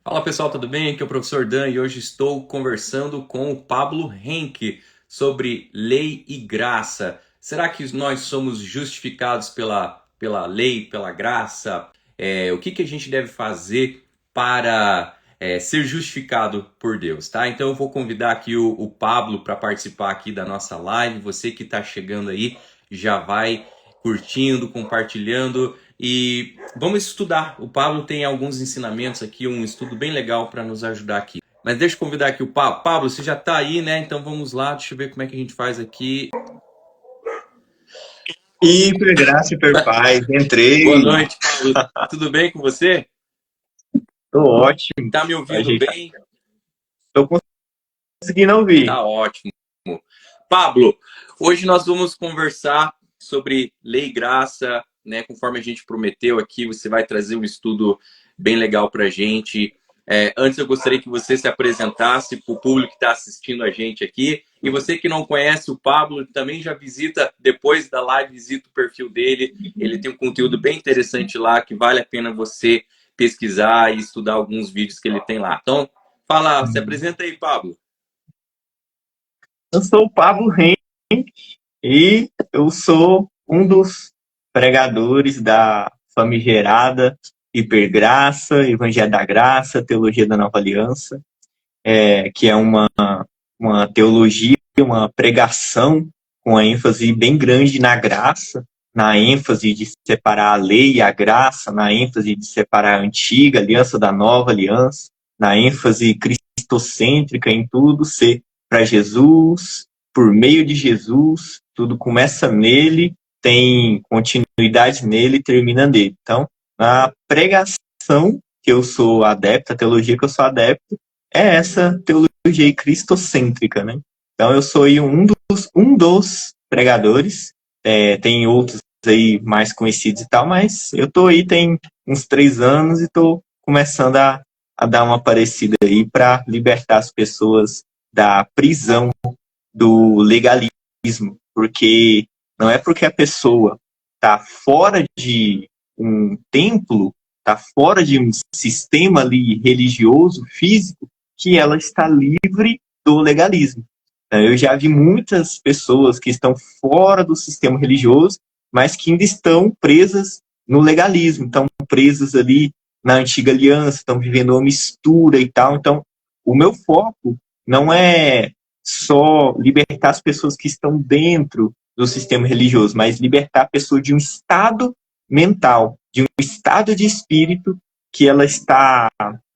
Fala pessoal, tudo bem? Aqui é o professor Dan e hoje estou conversando com o Pablo Henke sobre lei e graça. Será que nós somos justificados pela lei, pela graça? O que a gente deve fazer para ser justificado por Deus, tá? Então eu vou convidar aqui o Pablo para participar aqui da nossa live. Você que está chegando aí já vai curtindo, compartilhando e vamos estudar. O Pablo tem alguns ensinamentos aqui, um estudo bem legal para nos ajudar aqui. Mas deixa eu convidar aqui o Pablo. Pablo, você já está aí, né? Então vamos lá, deixa eu ver como é que a gente faz aqui. Hiper graça, hiper paz. Boa Entrei. noite, Pablo. Tudo bem com você? Tô ótimo. Tá me ouvindo Ajeitar. bem? Tô conseguindo ouvir. Tá ótimo. Pablo, hoje nós vamos conversar sobre lei e graça, né? Conforme a gente prometeu aqui, você vai trazer um estudo bem legal para a gente. Antes eu gostaria que você se apresentasse para o público que está assistindo a gente aqui. E você que não conhece o Pablo, também já visita, depois da live, visita o perfil dele. Ele tem um conteúdo bem interessante lá, que vale a pena você pesquisar e estudar alguns vídeos que ele tem lá. Então, fala, se apresenta aí, Pablo. Eu sou o Pablo Ren e eu sou um dos pregadores da famigerada hipergraça, Evangelho da Graça, Teologia da Nova Aliança, que é uma teologia, uma pregação com a ênfase bem grande na graça, na ênfase de separar a lei e a graça, na ênfase de separar a antiga aliança da nova aliança, na ênfase cristocêntrica em tudo ser para Jesus, por meio de Jesus, tudo começa nele, tem continuidade nele e termina nele. Então, a pregação que eu sou adepto, a teologia que eu sou adepto, é essa teologia cristocêntrica, né? Então eu sou aí um dos pregadores, tem outros aí mais conhecidos e tal, mas eu tô aí tem uns 3 anos e tô começando a dar uma parecida aí para libertar as pessoas da prisão do legalismo, porque não é porque a pessoa está fora de um templo, está fora de um sistema ali religioso, físico, que ela está livre do legalismo. Eu já vi muitas pessoas que estão fora do sistema religioso, mas que ainda estão presas no legalismo, estão presas ali na antiga aliança, estão vivendo uma mistura e tal. Então, o meu foco não é só libertar as pessoas que estão dentro do sistema religioso, mas libertar a pessoa de um estado mental, de um estado de espírito que ela está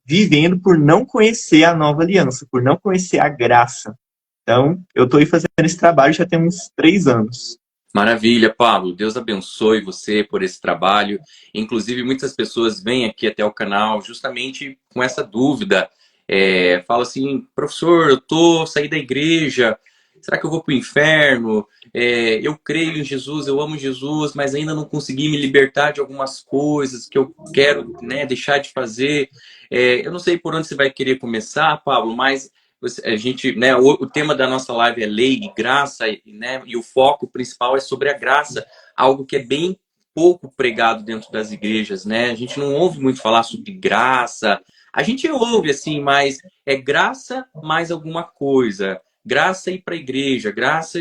vivendo por não conhecer a nova aliança, por não conhecer a graça. Então, eu estou aí fazendo esse trabalho já tem uns 3 anos. Maravilha, Pablo. Deus abençoe você por esse trabalho. Inclusive, muitas pessoas vêm aqui até o canal justamente com essa dúvida. Fala assim, professor, eu tô saí da igreja, será que eu vou para o inferno? Eu creio em Jesus, eu amo Jesus, mas ainda não consegui me libertar de algumas coisas que eu quero, né, deixar de fazer. Eu não sei por onde você vai querer começar, Pablo, mas a gente, né, o tema da nossa live é lei e graça, né, e o foco principal é sobre a graça, algo que é bem pouco pregado dentro das igrejas, né? A gente não ouve muito falar sobre graça. A gente ouve assim, mas é graça mais alguma coisa. Graça ir para a igreja, graça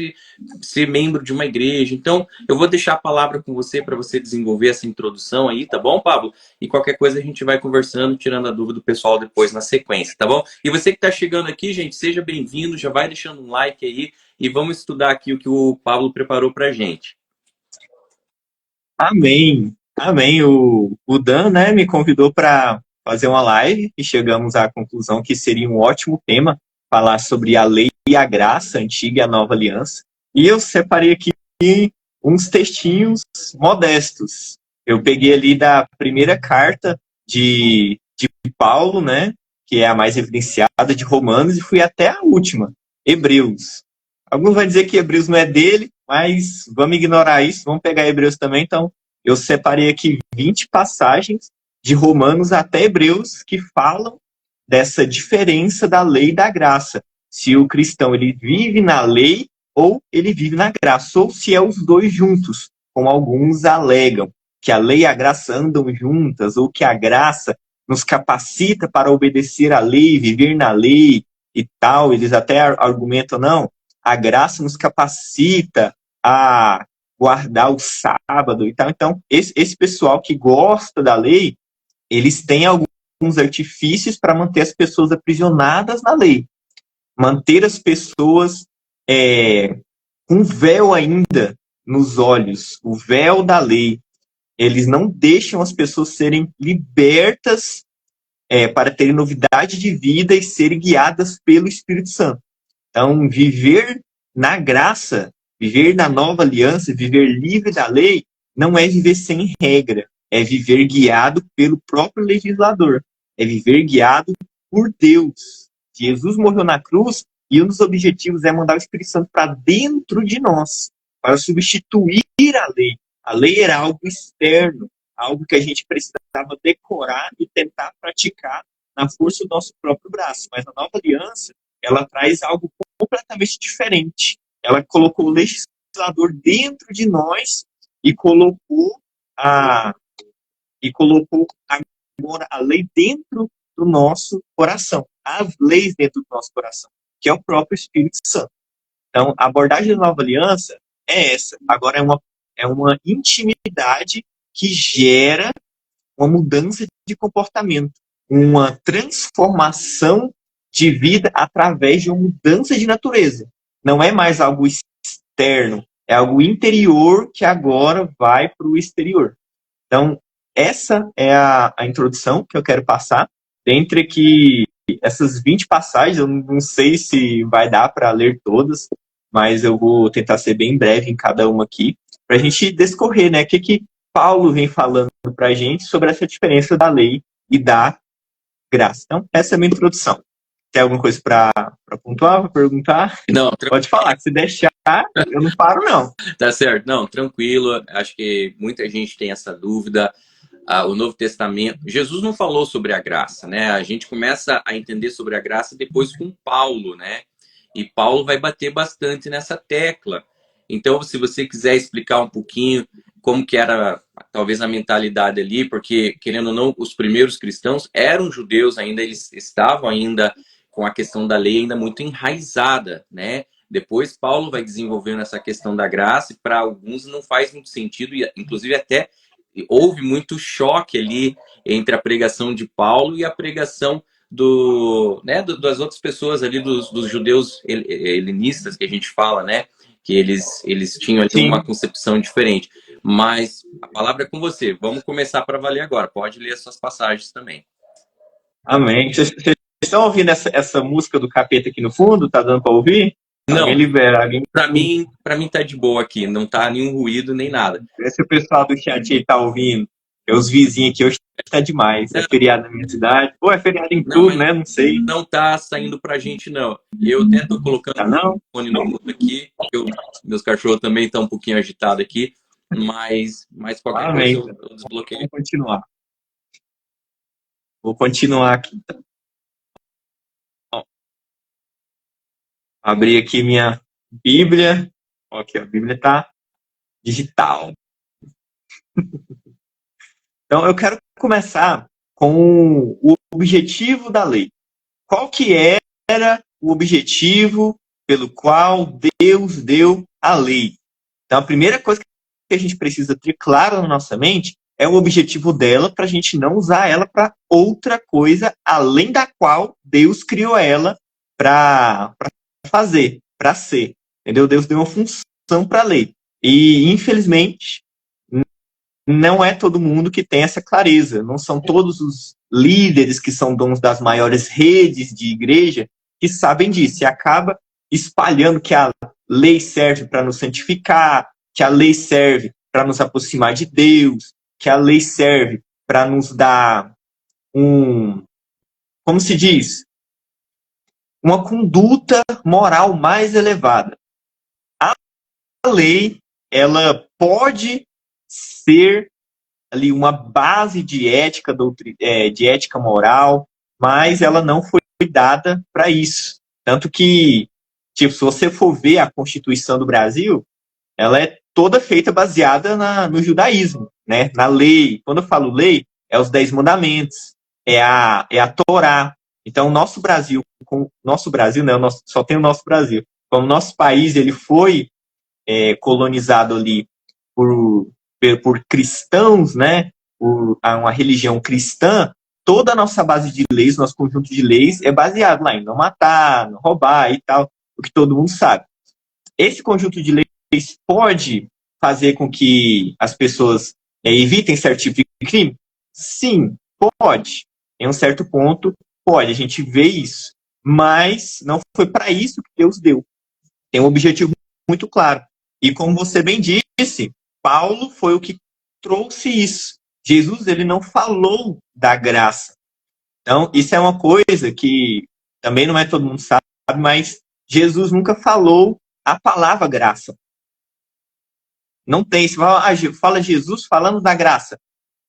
ser membro de uma igreja. Então, eu vou deixar a palavra com você para você desenvolver essa introdução aí, tá bom, Pablo? E qualquer coisa a gente vai conversando, tirando a dúvida do pessoal depois na sequência, tá bom? E você que está chegando aqui, gente, seja bem-vindo, já vai deixando um like aí e vamos estudar aqui o que o Pablo preparou para a gente. Amém. Amém. O Dan, né, me convidou para fazer uma live e chegamos à conclusão que seria um ótimo tema falar sobre a lei e a graça, a antiga e a nova aliança. E eu separei aqui uns textinhos modestos. Eu peguei ali da primeira carta de Paulo, né, que é a mais evidenciada, de Romanos, e fui até a última, Hebreus. Alguns vão dizer que Hebreus não é dele, mas vamos ignorar isso, vamos pegar Hebreus também. Então, eu separei aqui 20 passagens de Romanos até Hebreus que falam dessa diferença da lei e da graça. Se o cristão ele vive na lei ou ele vive na graça, ou se é os dois juntos, como alguns alegam, que a lei e a graça andam juntas, ou que a graça nos capacita para obedecer à lei, viver na lei e tal. Eles até argumentam, não, a graça nos capacita a guardar o sábado e tal. Então, esse pessoal que gosta da lei, eles têm alguns artifícios para manter as pessoas aprisionadas na lei. Manter as pessoas com véu ainda nos olhos, o véu da lei. Eles não deixam as pessoas serem libertas para terem novidade de vida e serem guiadas pelo Espírito Santo. Então, viver na graça, viver na nova aliança, viver livre da lei, não é viver sem regra, é viver guiado pelo próprio legislador, é viver guiado por Deus. Jesus morreu na cruz e um dos objetivos é mandar o Espírito Santo para dentro de nós, para substituir a lei. A lei era algo externo, algo que a gente precisava decorar e tentar praticar na força do nosso próprio braço. Mas a nova aliança, ela traz algo completamente diferente. Ela colocou o legislador dentro de nós e colocou agora a lei dentro do nosso coração. As leis dentro do nosso coração, que é o próprio Espírito Santo. Então, a abordagem da nova aliança é essa. Agora é uma intimidade que gera uma mudança de comportamento, uma transformação de vida através de uma mudança de natureza. Não é mais algo externo, é algo interior que agora vai para o exterior. Então, essa é a introdução que eu quero passar. Dentre que essas 20 passagens, eu não sei se vai dar para ler todas, mas eu vou tentar ser bem breve em cada uma aqui, para a gente discorrer, né? O que Paulo vem falando para a gente sobre essa diferença da lei e da graça. Então, essa é a minha introdução. Tem alguma coisa para pontuar, para perguntar? Não, pode falar, que se deixar, eu não paro, não. Tá certo, não, tranquilo. Acho que muita gente tem essa dúvida. O Novo Testamento, Jesus não falou sobre a graça, né? A gente começa a entender sobre a graça depois com Paulo, né? E Paulo vai bater bastante nessa tecla. Então, se você quiser explicar um pouquinho como que era, talvez, a mentalidade ali, porque, querendo ou não, os primeiros cristãos eram judeus ainda, eles estavam ainda com a questão da lei ainda muito enraizada, né? Depois, Paulo vai desenvolvendo essa questão da graça, e para alguns não faz muito sentido, e inclusive até houve muito choque ali entre a pregação de Paulo e a pregação das outras pessoas ali, dos judeus helenistas que a gente fala, né? Que eles tinham ali Sim. uma concepção diferente. Mas a palavra é com você. Vamos começar para valer agora. Pode ler as suas passagens também. Amém. Vocês estão ouvindo essa música do capeta aqui no fundo? Tá dando para ouvir? Não. Alguém libera. Para mim tá de boa aqui. Não tá nenhum ruído nem nada. Se o pessoal do chat aí tá ouvindo, os vizinhos aqui hoje tá demais. É feriado na minha cidade. Ou é feriado em tudo, né? Não sei. Não tá saindo pra gente, não. Eu até tô colocando o fone no mudo aqui, porque meus cachorros também estão um pouquinho agitados aqui, mas qualquer coisa eu desbloqueio. Vamos continuar. Vou continuar aqui, então. Abri aqui minha Bíblia. Ok, a Bíblia tá digital. Então, eu quero começar com o objetivo da lei. Qual que era o objetivo pelo qual Deus deu a lei? Então, a primeira coisa que a gente precisa ter claro na nossa mente é o objetivo dela, para a gente não usar ela para outra coisa, além da qual Deus criou ela para fazer, para ser. Entendeu? Deus deu uma função para a lei. E, infelizmente, não é todo mundo que tem essa clareza. Não são todos os líderes que são donos das maiores redes de igreja que sabem disso. E acaba espalhando que a lei serve para nos santificar, que a lei serve para nos aproximar de Deus, que a lei serve para nos dar como se diz? Uma conduta moral mais elevada. A lei, ela pode ser ali uma base de ética, de ética moral, mas ela não foi dada para isso. Tanto que, tipo, se você for ver a Constituição do Brasil, ela é toda feita baseada no judaísmo, né? Na lei. Quando eu falo lei, é os 10 mandamentos. é a Torá. Então, nosso Brasil, né, só tem o nosso Brasil. Como o nosso país ele foi colonizado ali por, por cristãos, né, por uma religião cristã, toda a nossa base de leis, nosso conjunto de leis é baseado lá em não matar, não roubar e tal, o que todo mundo sabe. Esse conjunto de leis pode fazer com que as pessoas evitem certo tipo de crime? Sim, pode. Em um certo ponto, pode. A gente vê isso. Mas não foi para isso que Deus deu. Tem um objetivo muito claro. E como você bem disse, Paulo foi o que trouxe isso. Jesus, ele não falou da graça. Então, isso é uma coisa que também não é todo mundo sabe, mas Jesus nunca falou a palavra graça. Não tem. Você fala Jesus falando da graça.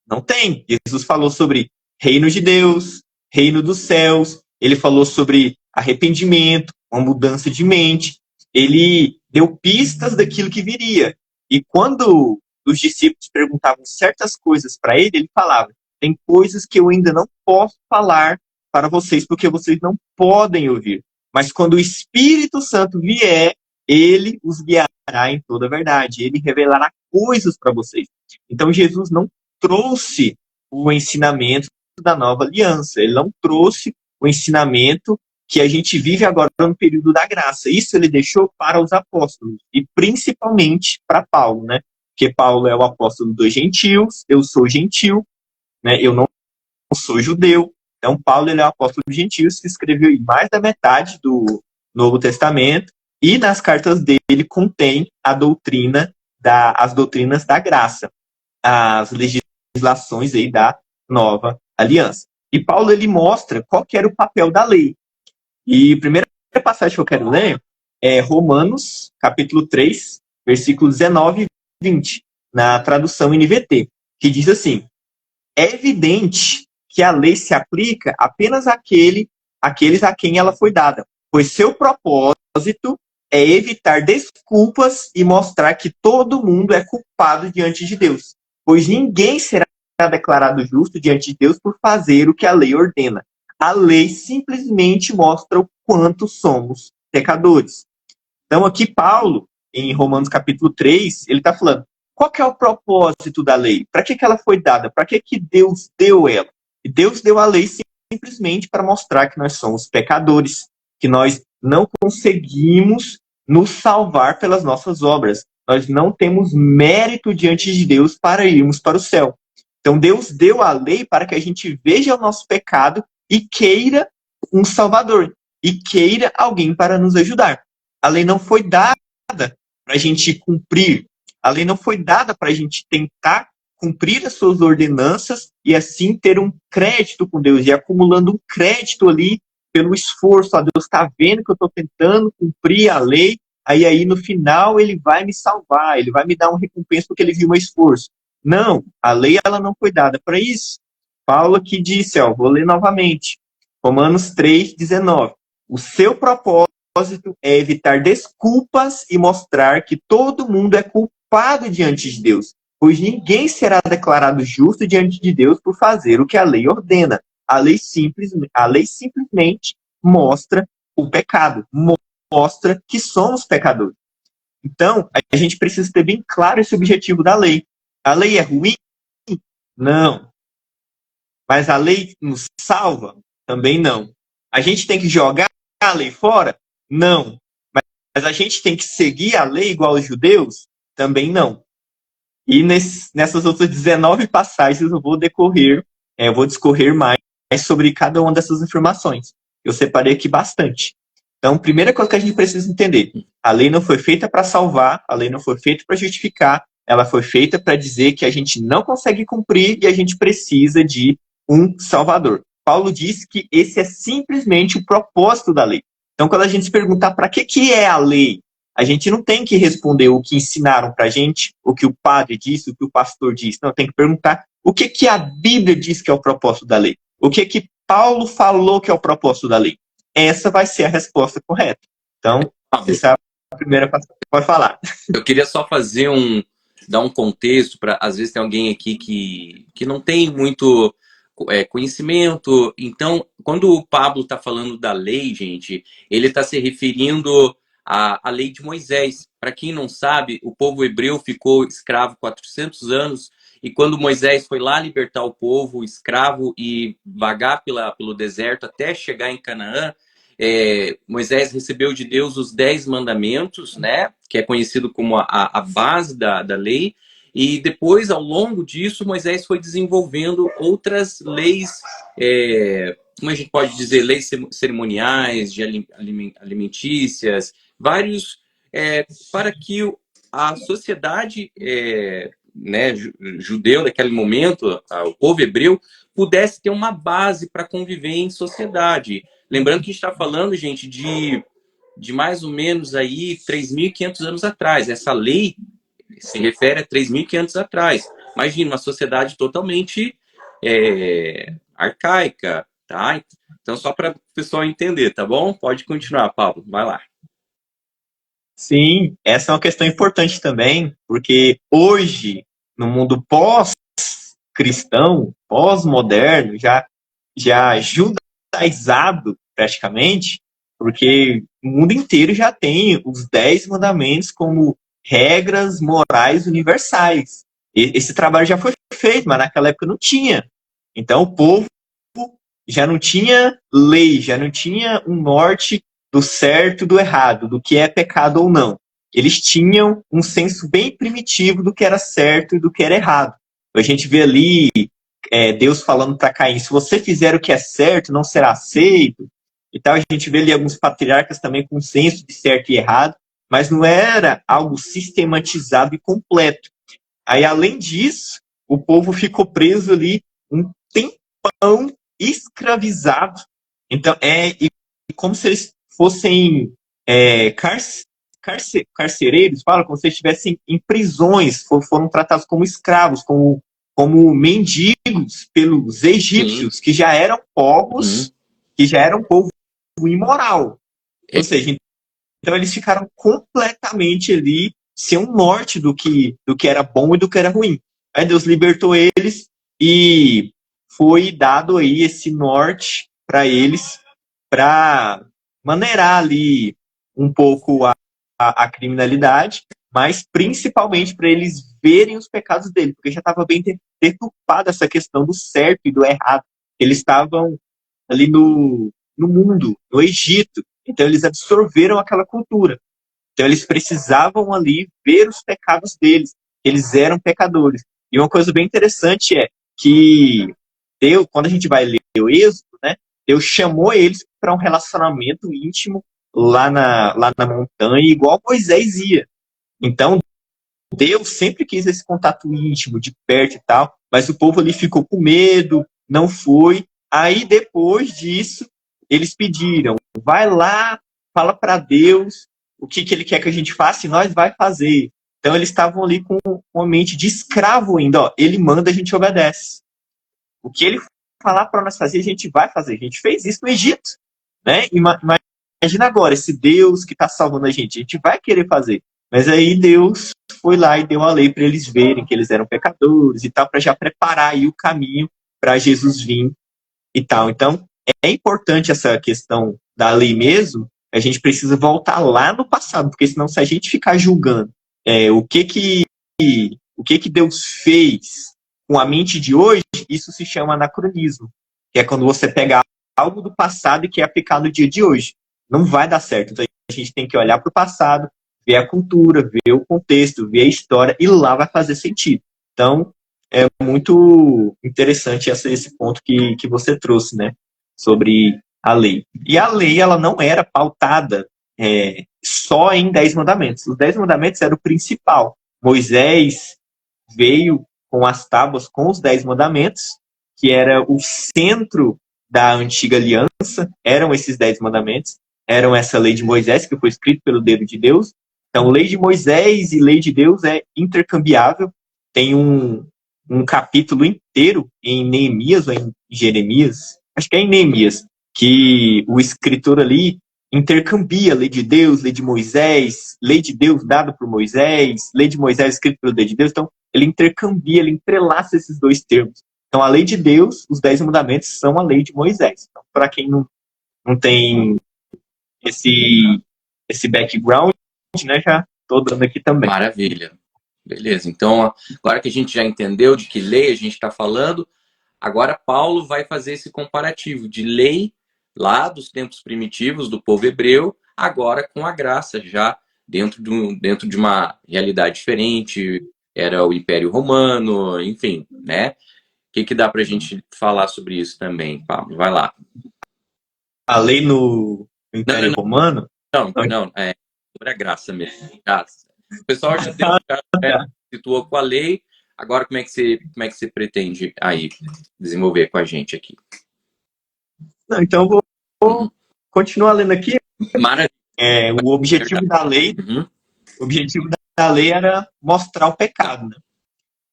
Não tem. Jesus falou sobre reino de Deus, reino dos céus. Ele falou sobre arrependimento, uma mudança de mente. Ele deu pistas daquilo que viria. E quando os discípulos perguntavam certas coisas para ele, ele falava: tem coisas que eu ainda não posso falar para vocês, porque vocês não podem ouvir. Mas quando o Espírito Santo vier, ele os guiará em toda a verdade. Ele revelará coisas para vocês. Então, Jesus não trouxe o ensinamento da nova aliança. Ele não trouxe o ensinamento que a gente vive agora no período da graça. Isso ele deixou para os apóstolos, e principalmente para Paulo, né? Porque Paulo é o apóstolo dos gentios, eu sou gentil, né? Eu não sou judeu. Então, Paulo ele é o apóstolo dos gentios, que escreveu mais da metade do Novo Testamento, e nas cartas dele contém as doutrinas da graça, as legislações aí da nova aliança. E Paulo ele mostra qual que era o papel da lei. E a primeira passagem que eu quero ler é Romanos, capítulo 3, versículos 19 e 20, na tradução NVT, que diz assim: é evidente que a lei se aplica apenas àqueles a quem ela foi dada, pois seu propósito é evitar desculpas e mostrar que todo mundo é culpado diante de Deus, pois ninguém será declarado justo diante de Deus por fazer o que a lei ordena. A lei simplesmente mostra o quanto somos pecadores. Então aqui Paulo, em Romanos capítulo 3, ele está falando, qual que é o propósito da lei? Para que ela foi dada? Para que Deus deu ela? E Deus deu a lei simplesmente para mostrar que nós somos pecadores, que nós não conseguimos nos salvar pelas nossas obras. Nós não temos mérito diante de Deus para irmos para o céu. Então Deus deu a lei para que a gente veja o nosso pecado e queira um salvador, e queira alguém para nos ajudar. A lei não foi dada para a gente cumprir. A lei não foi dada para a gente tentar cumprir as suas ordenanças e assim ter um crédito com Deus, e acumulando um crédito ali pelo esforço. Deus está vendo que eu estou tentando cumprir a lei, aí no final ele vai me salvar, ele vai me dar uma recompensa porque ele viu meu esforço. Não, a lei ela não foi dada para isso. Paulo aqui disse, vou ler novamente, Romanos 3,19. O seu propósito é evitar desculpas e mostrar que todo mundo é culpado diante de Deus, pois ninguém será declarado justo diante de Deus por fazer o que a lei ordena. A lei simplesmente mostra o pecado, mostra que somos pecadores. Então, a gente precisa ter bem claro esse objetivo da lei. A lei é ruim? Não. Mas a lei nos salva? Também não. A gente tem que jogar a lei fora? Não. Mas a gente tem que seguir a lei igual aos judeus? Também não. E nessas outras 19 passagens eu vou discorrer mais sobre cada uma dessas informações. Eu separei aqui bastante. Então, primeira coisa que a gente precisa entender, a lei não foi feita para salvar, a lei não foi feita para justificar, ela foi feita para dizer que a gente não consegue cumprir e a gente precisa de um salvador. Paulo diz que esse é simplesmente o propósito da lei. Então, quando a gente se perguntar para que é a lei, a gente não tem que responder o que ensinaram para a gente, o que o padre disse, o que o pastor disse. Não, tem que perguntar o que a Bíblia diz que é o propósito da lei. O que Paulo falou que é o propósito da lei. Essa vai ser a resposta correta. Então, essa é a primeira passagem. Pode falar. Eu queria só dar um contexto para, às vezes tem alguém aqui que não tem conhecimento. Então, quando o Pablo está falando da lei, gente, ele está se referindo à lei de Moisés. Para quem não sabe, o povo hebreu ficou escravo 400 anos, e quando Moisés foi lá libertar o povo escravo e vagar pelo deserto até chegar em Canaã, Moisés recebeu de Deus os 10 mandamentos, né, que é conhecido como a base da lei. E depois, ao longo disso, Moisés foi desenvolvendo outras leis, como a gente pode dizer, leis cerimoniais, de alimentícias, vários, para que a sociedade né, judeu daquele momento, o povo hebreu, pudesse ter uma base para conviver em sociedade. Lembrando que a gente está falando, gente, de mais ou menos aí 3.500 anos atrás. Essa lei se refere a 3.500 atrás. Imagina, uma sociedade totalmente arcaica, tá? Então, só para o pessoal entender, tá bom? Pode continuar, Pablo, vai lá. Sim, essa é uma questão importante também, porque hoje, no mundo pós-cristão, pós-moderno, já judaizado praticamente, porque o mundo inteiro já tem os 10 mandamentos como regras morais universais. Esse trabalho já foi feito, mas naquela época não tinha. Então o povo já não tinha lei, já não tinha um norte do certo e do errado, do que é pecado ou não. Eles tinham um senso bem primitivo do que era certo e do que era errado. A gente vê ali Deus falando para Caim, se você fizer o que é certo, não será aceito. E tal, a gente vê ali alguns patriarcas também com senso de certo e errado, mas não era algo sistematizado e completo. Aí, além disso, o povo ficou preso ali um tempão escravizado. Então, como se eles fossem carcereiros, fala, como se eles estivessem em prisões, foram tratados como escravos, como mendigos pelos egípcios, que já eram povos, que já eram povo imoral. Ou seja, então eles ficaram completamente ali sem um norte do que era bom e do que era ruim. Aí Deus libertou eles e foi dado aí esse norte para eles, para maneirar ali um pouco a criminalidade, mas principalmente para eles verem os pecados dele, porque já estava bem deturpada essa questão do certo e do errado. Eles estavam ali no mundo, no Egito, então eles absorveram aquela cultura. Então eles precisavam ali ver os pecados deles, eles eram pecadores. E uma coisa bem interessante é que Deus, quando a gente vai ler o Êxodo, né, Deus chamou eles para um relacionamento íntimo lá na montanha, igual Moisés ia. Então, Deus sempre quis esse contato íntimo, de perto e tal, mas o povo ali ficou com medo, não foi. Aí, depois disso, eles pediram, vai lá, fala para Deus o que ele quer que a gente faça e nós vai fazer. Então, eles estavam ali com uma mente de escravo ainda. Ó, ele manda, a gente obedece. O que ele falar para nós fazer, a gente vai fazer. A gente fez isso no Egito. Né? Imagina agora, esse Deus que está salvando a gente vai querer fazer. Mas aí Deus foi lá e deu a lei para eles verem que eles eram pecadores e tal, para já preparar aí o caminho para Jesus vir e tal. Então, é importante essa questão da lei mesmo, a gente precisa voltar lá no passado, porque senão se a gente ficar julgando o que Deus fez com a mente de hoje, isso se chama anacronismo, que é quando você pega algo do passado e quer aplicar no dia de hoje. Não vai dar certo. Então, a gente tem que olhar para o passado, ver a cultura, ver o contexto, ver a história, e lá vai fazer sentido. Então, é muito interessante esse ponto que você trouxe, né, sobre a lei. E a lei, ela não era pautada só em 10 mandamentos. Os 10 mandamentos eram o principal. Moisés veio com as tábuas, com os 10 mandamentos, que era o centro da antiga aliança, eram esses 10 mandamentos, eram essa lei de Moisés, que foi escrito pelo dedo de Deus. Então, lei de Moisés e lei de Deus é intercambiável. Tem um capítulo inteiro em Neemias ou em Jeremias, acho que é em Neemias, que o escritor ali intercambia lei de Deus, lei de Moisés, lei de Deus dada por Moisés, lei de Moisés escrita pelo dedo de Deus. Então, ele intercambia, ele entrelaça esses dois termos. Então, a lei de Deus, os 10 mandamentos, são a lei de Moisés. Então, para quem não tem esse background, né, já estou dando aqui também. Maravilha. Beleza. Então, agora que a gente já entendeu de que lei a gente está falando, agora Paulo vai fazer esse comparativo de lei lá dos tempos primitivos do povo hebreu, agora com a graça, já dentro de uma realidade diferente, era o Império Romano, enfim, né? O que dá para a gente falar sobre isso também, Pablo? Vai lá. A lei no Império Romano? Não, é sobre a graça mesmo. Graça. O pessoal já situou com a lei, agora como é que você pretende aí desenvolver com a gente aqui? Não, então eu vou continuar lendo aqui. Maravilha. O objetivo da lei, o objetivo da lei era mostrar o pecado, né?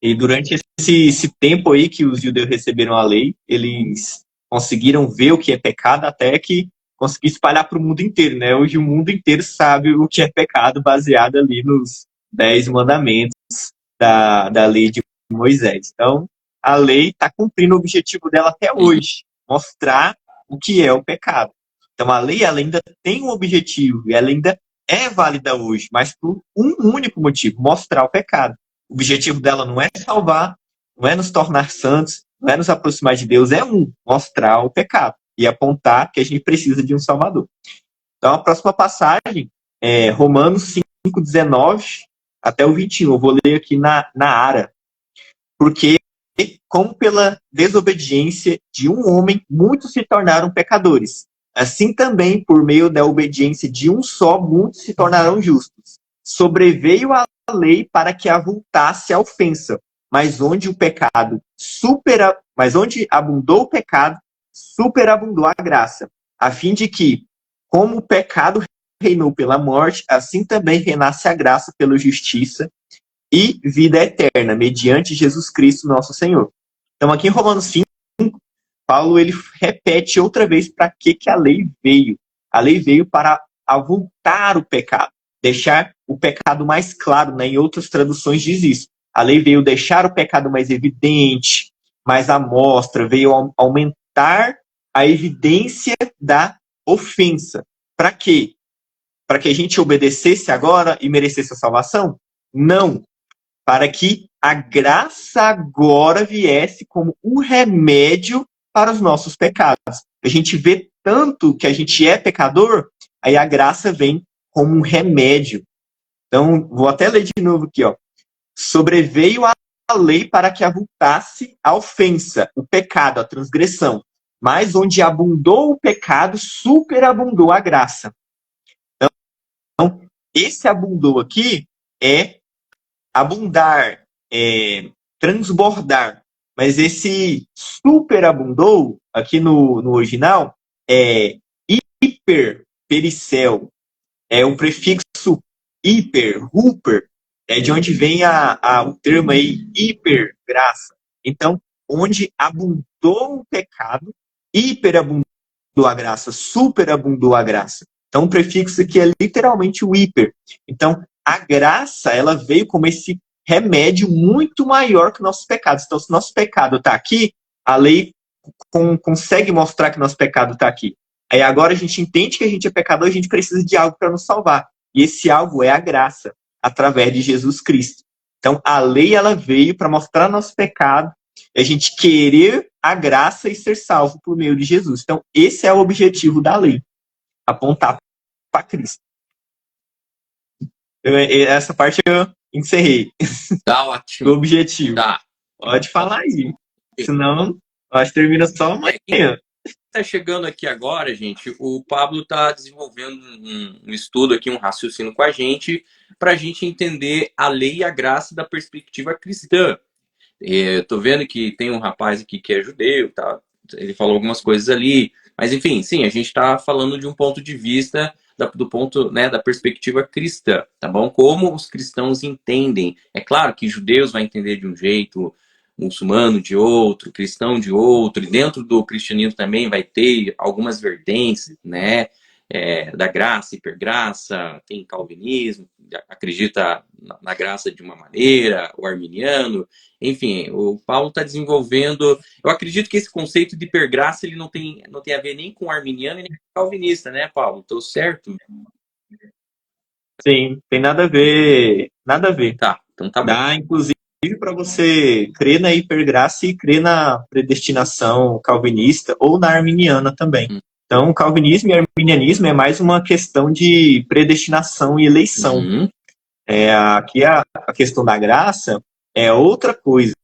E durante esse tempo aí que os judeus receberam a lei, eles conseguiram ver o que é pecado até que conseguir espalhar para o mundo inteiro, né? Hoje o mundo inteiro sabe o que é pecado, baseado ali nos 10 mandamentos da lei de Moisés. Então, a lei está cumprindo o objetivo dela até hoje, mostrar o que é o pecado. Então, a lei ela ainda tem um objetivo, e ela ainda é válida hoje, mas por um único motivo, mostrar o pecado. O objetivo dela não é salvar, não é nos tornar santos, não é nos aproximar de Deus, é mostrar o pecado e apontar que a gente precisa de um Salvador. Então, a próxima passagem é Romanos 5, 19 até o 21. Eu vou ler aqui na Ara. Porque, como pela desobediência de um homem, muitos se tornaram pecadores. Assim também, por meio da obediência de um só, muitos se tornarão justos. Sobreveio a lei para que avultasse a ofensa, mas onde abundou o pecado, superabundou a graça, a fim de que, como o pecado reinou pela morte, assim também reinasse a graça pela justiça e vida eterna, mediante Jesus Cristo, nosso Senhor. Então, aqui em Romanos 5, Paulo ele repete outra vez para que a lei veio. A lei veio para avultar o pecado, deixar o pecado mais claro, né? Em outras traduções diz isso. A lei veio deixar o pecado mais evidente, mais à mostra, veio aumentar a evidência da ofensa. Para quê? Para que a gente obedecesse agora e merecesse a salvação? Não. Para que a graça agora viesse como um remédio para os nossos pecados. A gente vê tanto que a gente é pecador, aí a graça vem como um remédio. Então, vou até ler de novo aqui, ó. Sobreveio a lei para que avultasse a ofensa, o pecado, a transgressão. Mas onde abundou o pecado, superabundou a graça. Então, esse abundou aqui é abundar, transbordar. Mas esse superabundou, aqui no original, é hiperpericel. É o prefixo hiper, huper, é de onde vem o termo aí, hipergraça. Então, onde abundou o pecado, hiperabundou a graça, superabundou a graça. Então, o prefixo aqui é literalmente o hiper. Então, a graça, ela veio como esse remédio muito maior que nossos pecados. Então, se nosso pecado está aqui, a lei consegue mostrar que nosso pecado está aqui. Aí agora a gente entende que a gente é pecador, a gente precisa de algo para nos salvar. E esse algo é a graça, através de Jesus Cristo. Então, a lei ela veio para mostrar nosso pecado, e a gente querer a graça e ser salvo por meio de Jesus. Então, esse é o objetivo da lei, apontar para Cristo. Essa parte eu encerrei. Tá ótimo. O objetivo. Tá. Pode falar aí. Senão, acho que termina só amanhã. Tá chegando aqui agora, gente, o Pablo está desenvolvendo um estudo aqui, um raciocínio com a gente, para a gente entender a lei e a graça da perspectiva cristã. Eu tô vendo que tem um rapaz aqui que é judeu, tá? Ele falou algumas coisas ali, mas enfim, sim, a gente está falando de um ponto de vista do ponto, né, da perspectiva cristã, tá bom? Como os cristãos entendem. É claro que judeus vão entender de um jeito, muçulmano de outro, cristão de outro, e dentro do cristianismo também vai ter algumas vertentes, né? da graça, hipergraça, tem calvinismo, acredita na graça de uma maneira, o arminiano, enfim, o Paulo está desenvolvendo. Eu acredito que esse conceito de hipergraça ele não tem a ver nem com arminiano e nem com calvinista, né, Paulo? Estou certo? Sim, tem nada a ver, nada a ver. Tá, então tá bom. Dá, inclusive, para você crer na hipergraça e crer na predestinação calvinista ou na arminiana também. Então, o calvinismo e o arminianismo é mais uma questão de predestinação e eleição. Uhum. Aqui a questão da graça é outra coisa,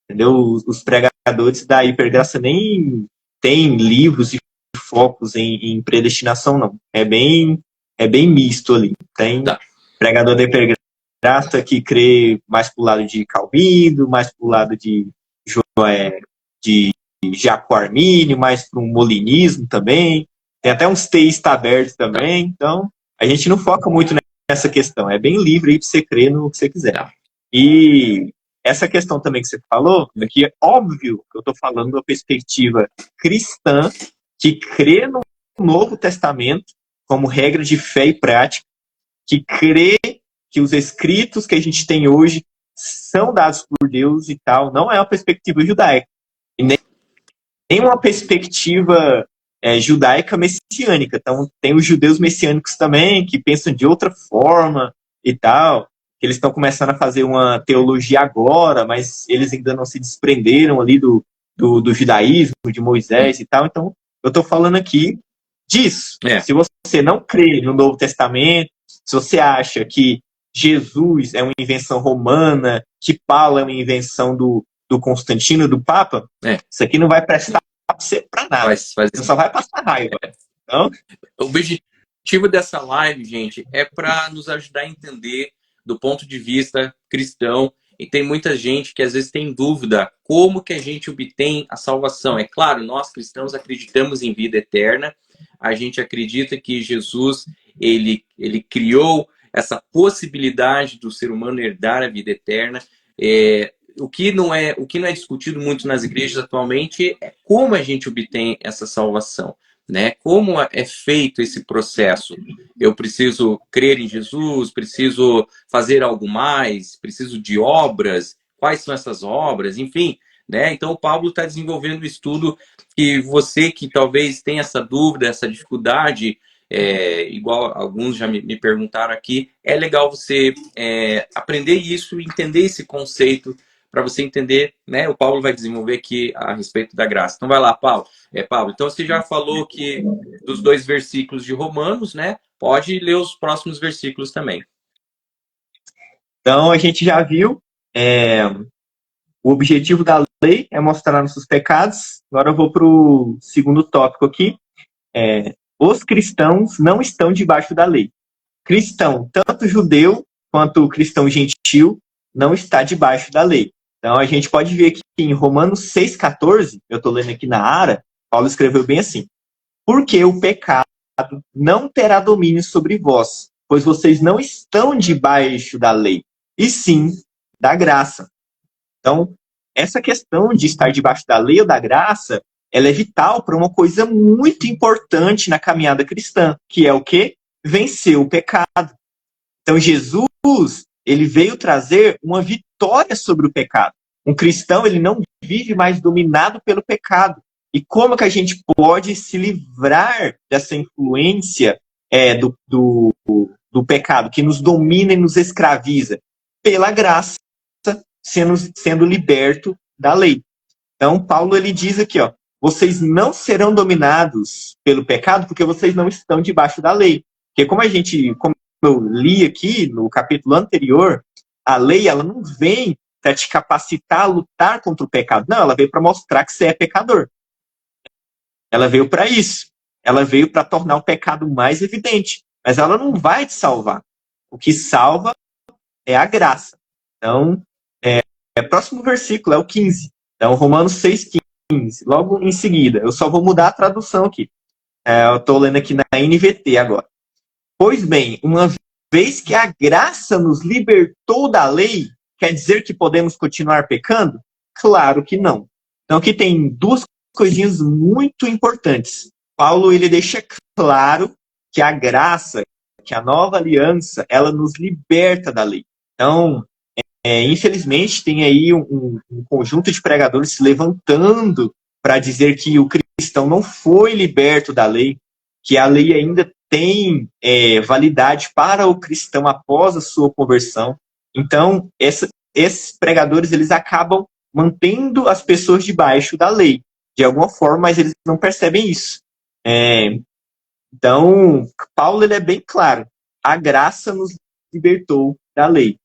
entendeu? Os pregadores da hipergraça nem têm livros e focos em predestinação, não. É bem misto ali. Tem Tá. pregador da hipergraça que crê mais pro lado de Calvino, mais pro lado de Jacó Armínio, mais para um molinismo também. Tem até uns teístas abertos também. Então, a gente não foca muito nessa questão. É bem livre aí para você crer no que você quiser. Tá. E essa questão também que você falou, é que é óbvio que eu estou falando da perspectiva cristã que crê no Novo Testamento como regra de fé e prática, que crê que os escritos que a gente tem hoje são dados por Deus e tal. Não é uma perspectiva judaica. E nem uma perspectiva judaica messiânica. Então, tem os judeus messiânicos também, que pensam de outra forma e tal. Que eles estão começando a fazer uma teologia agora, mas eles ainda não se desprenderam ali do judaísmo, de Moisés e tal. Então, eu estou falando aqui disso. Se você não crê no Novo Testamento, se você acha que Jesus é uma invenção romana, que Paulo é uma invenção do Constantino, do Papa, isso aqui não vai prestar para nada. Você só vai passar raiva. Então... O objetivo dessa live, gente, é para nos ajudar a entender do ponto de vista cristão. E tem muita gente que às vezes tem dúvida como que a gente obtém a salvação. É claro, nós cristãos acreditamos em vida eterna. A gente acredita que Jesus ele criou essa possibilidade do ser humano herdar a vida eterna. O que não é discutido muito nas igrejas atualmente é como a gente obtém essa salvação, né? Como é feito esse processo? Eu preciso crer em Jesus, preciso fazer algo mais, preciso de obras, quais são essas obras, enfim, né? Então o Paulo está desenvolvendo um estudo que você que talvez tenha essa dúvida, essa dificuldade, igual alguns já me perguntaram aqui, é legal você aprender isso, entender esse conceito, para você entender, né? O Paulo vai desenvolver aqui a respeito da graça. Então vai lá, Paulo. Paulo, então você já falou que dos 2 versículos de Romanos, né? Pode ler os próximos versículos também. Então a gente já viu o objetivo da lei é mostrar nossos pecados. Agora eu vou para o segundo tópico aqui. Os cristãos não estão debaixo da lei. Cristão, tanto judeu quanto cristão gentil, não está debaixo da lei. Então a gente pode ver que em Romanos 6,14, eu estou lendo aqui na Ara, Paulo escreveu bem assim: porque o pecado não terá domínio sobre vós, pois vocês não estão debaixo da lei, e sim da graça. Então, essa questão de estar debaixo da lei ou da graça, ela é vital para uma coisa muito importante na caminhada cristã, que é o quê? Vencer o pecado. Então, Jesus, ele veio trazer uma vitória sobre o pecado. Um cristão, ele não vive mais dominado pelo pecado. E como que a gente pode se livrar dessa influência do pecado, que nos domina e nos escraviza? Pela graça, sendo liberto da lei. Então, Paulo, ele diz aqui, vocês não serão dominados pelo pecado porque vocês não estão debaixo da lei. Porque como eu li aqui no capítulo anterior, a lei ela não vem para te capacitar a lutar contra o pecado. Não, ela veio para mostrar que você é pecador. Ela veio para isso. Ela veio para tornar o pecado mais evidente. Mas ela não vai te salvar. O que salva é a graça. Então, próximo versículo é o 15. Então, Romanos 6,15. Logo em seguida. Eu só vou mudar a tradução aqui. Eu estou lendo aqui na NVT agora. Pois bem, uma vez que a graça nos libertou da lei, quer dizer que podemos continuar pecando? Claro que não. Então aqui tem 2 coisinhas muito importantes. Paulo ele deixa claro que a graça, que a nova aliança, ela nos liberta da lei. Então, infelizmente, tem aí um conjunto de pregadores se levantando para dizer que o cristão não foi liberto da lei, que a lei ainda tem validade para o cristão após a sua conversão. Então, esses pregadores, eles acabam mantendo as pessoas debaixo da lei, de alguma forma, mas eles não percebem isso. Então, Paulo, ele é bem claro, a graça nos libertou da lei.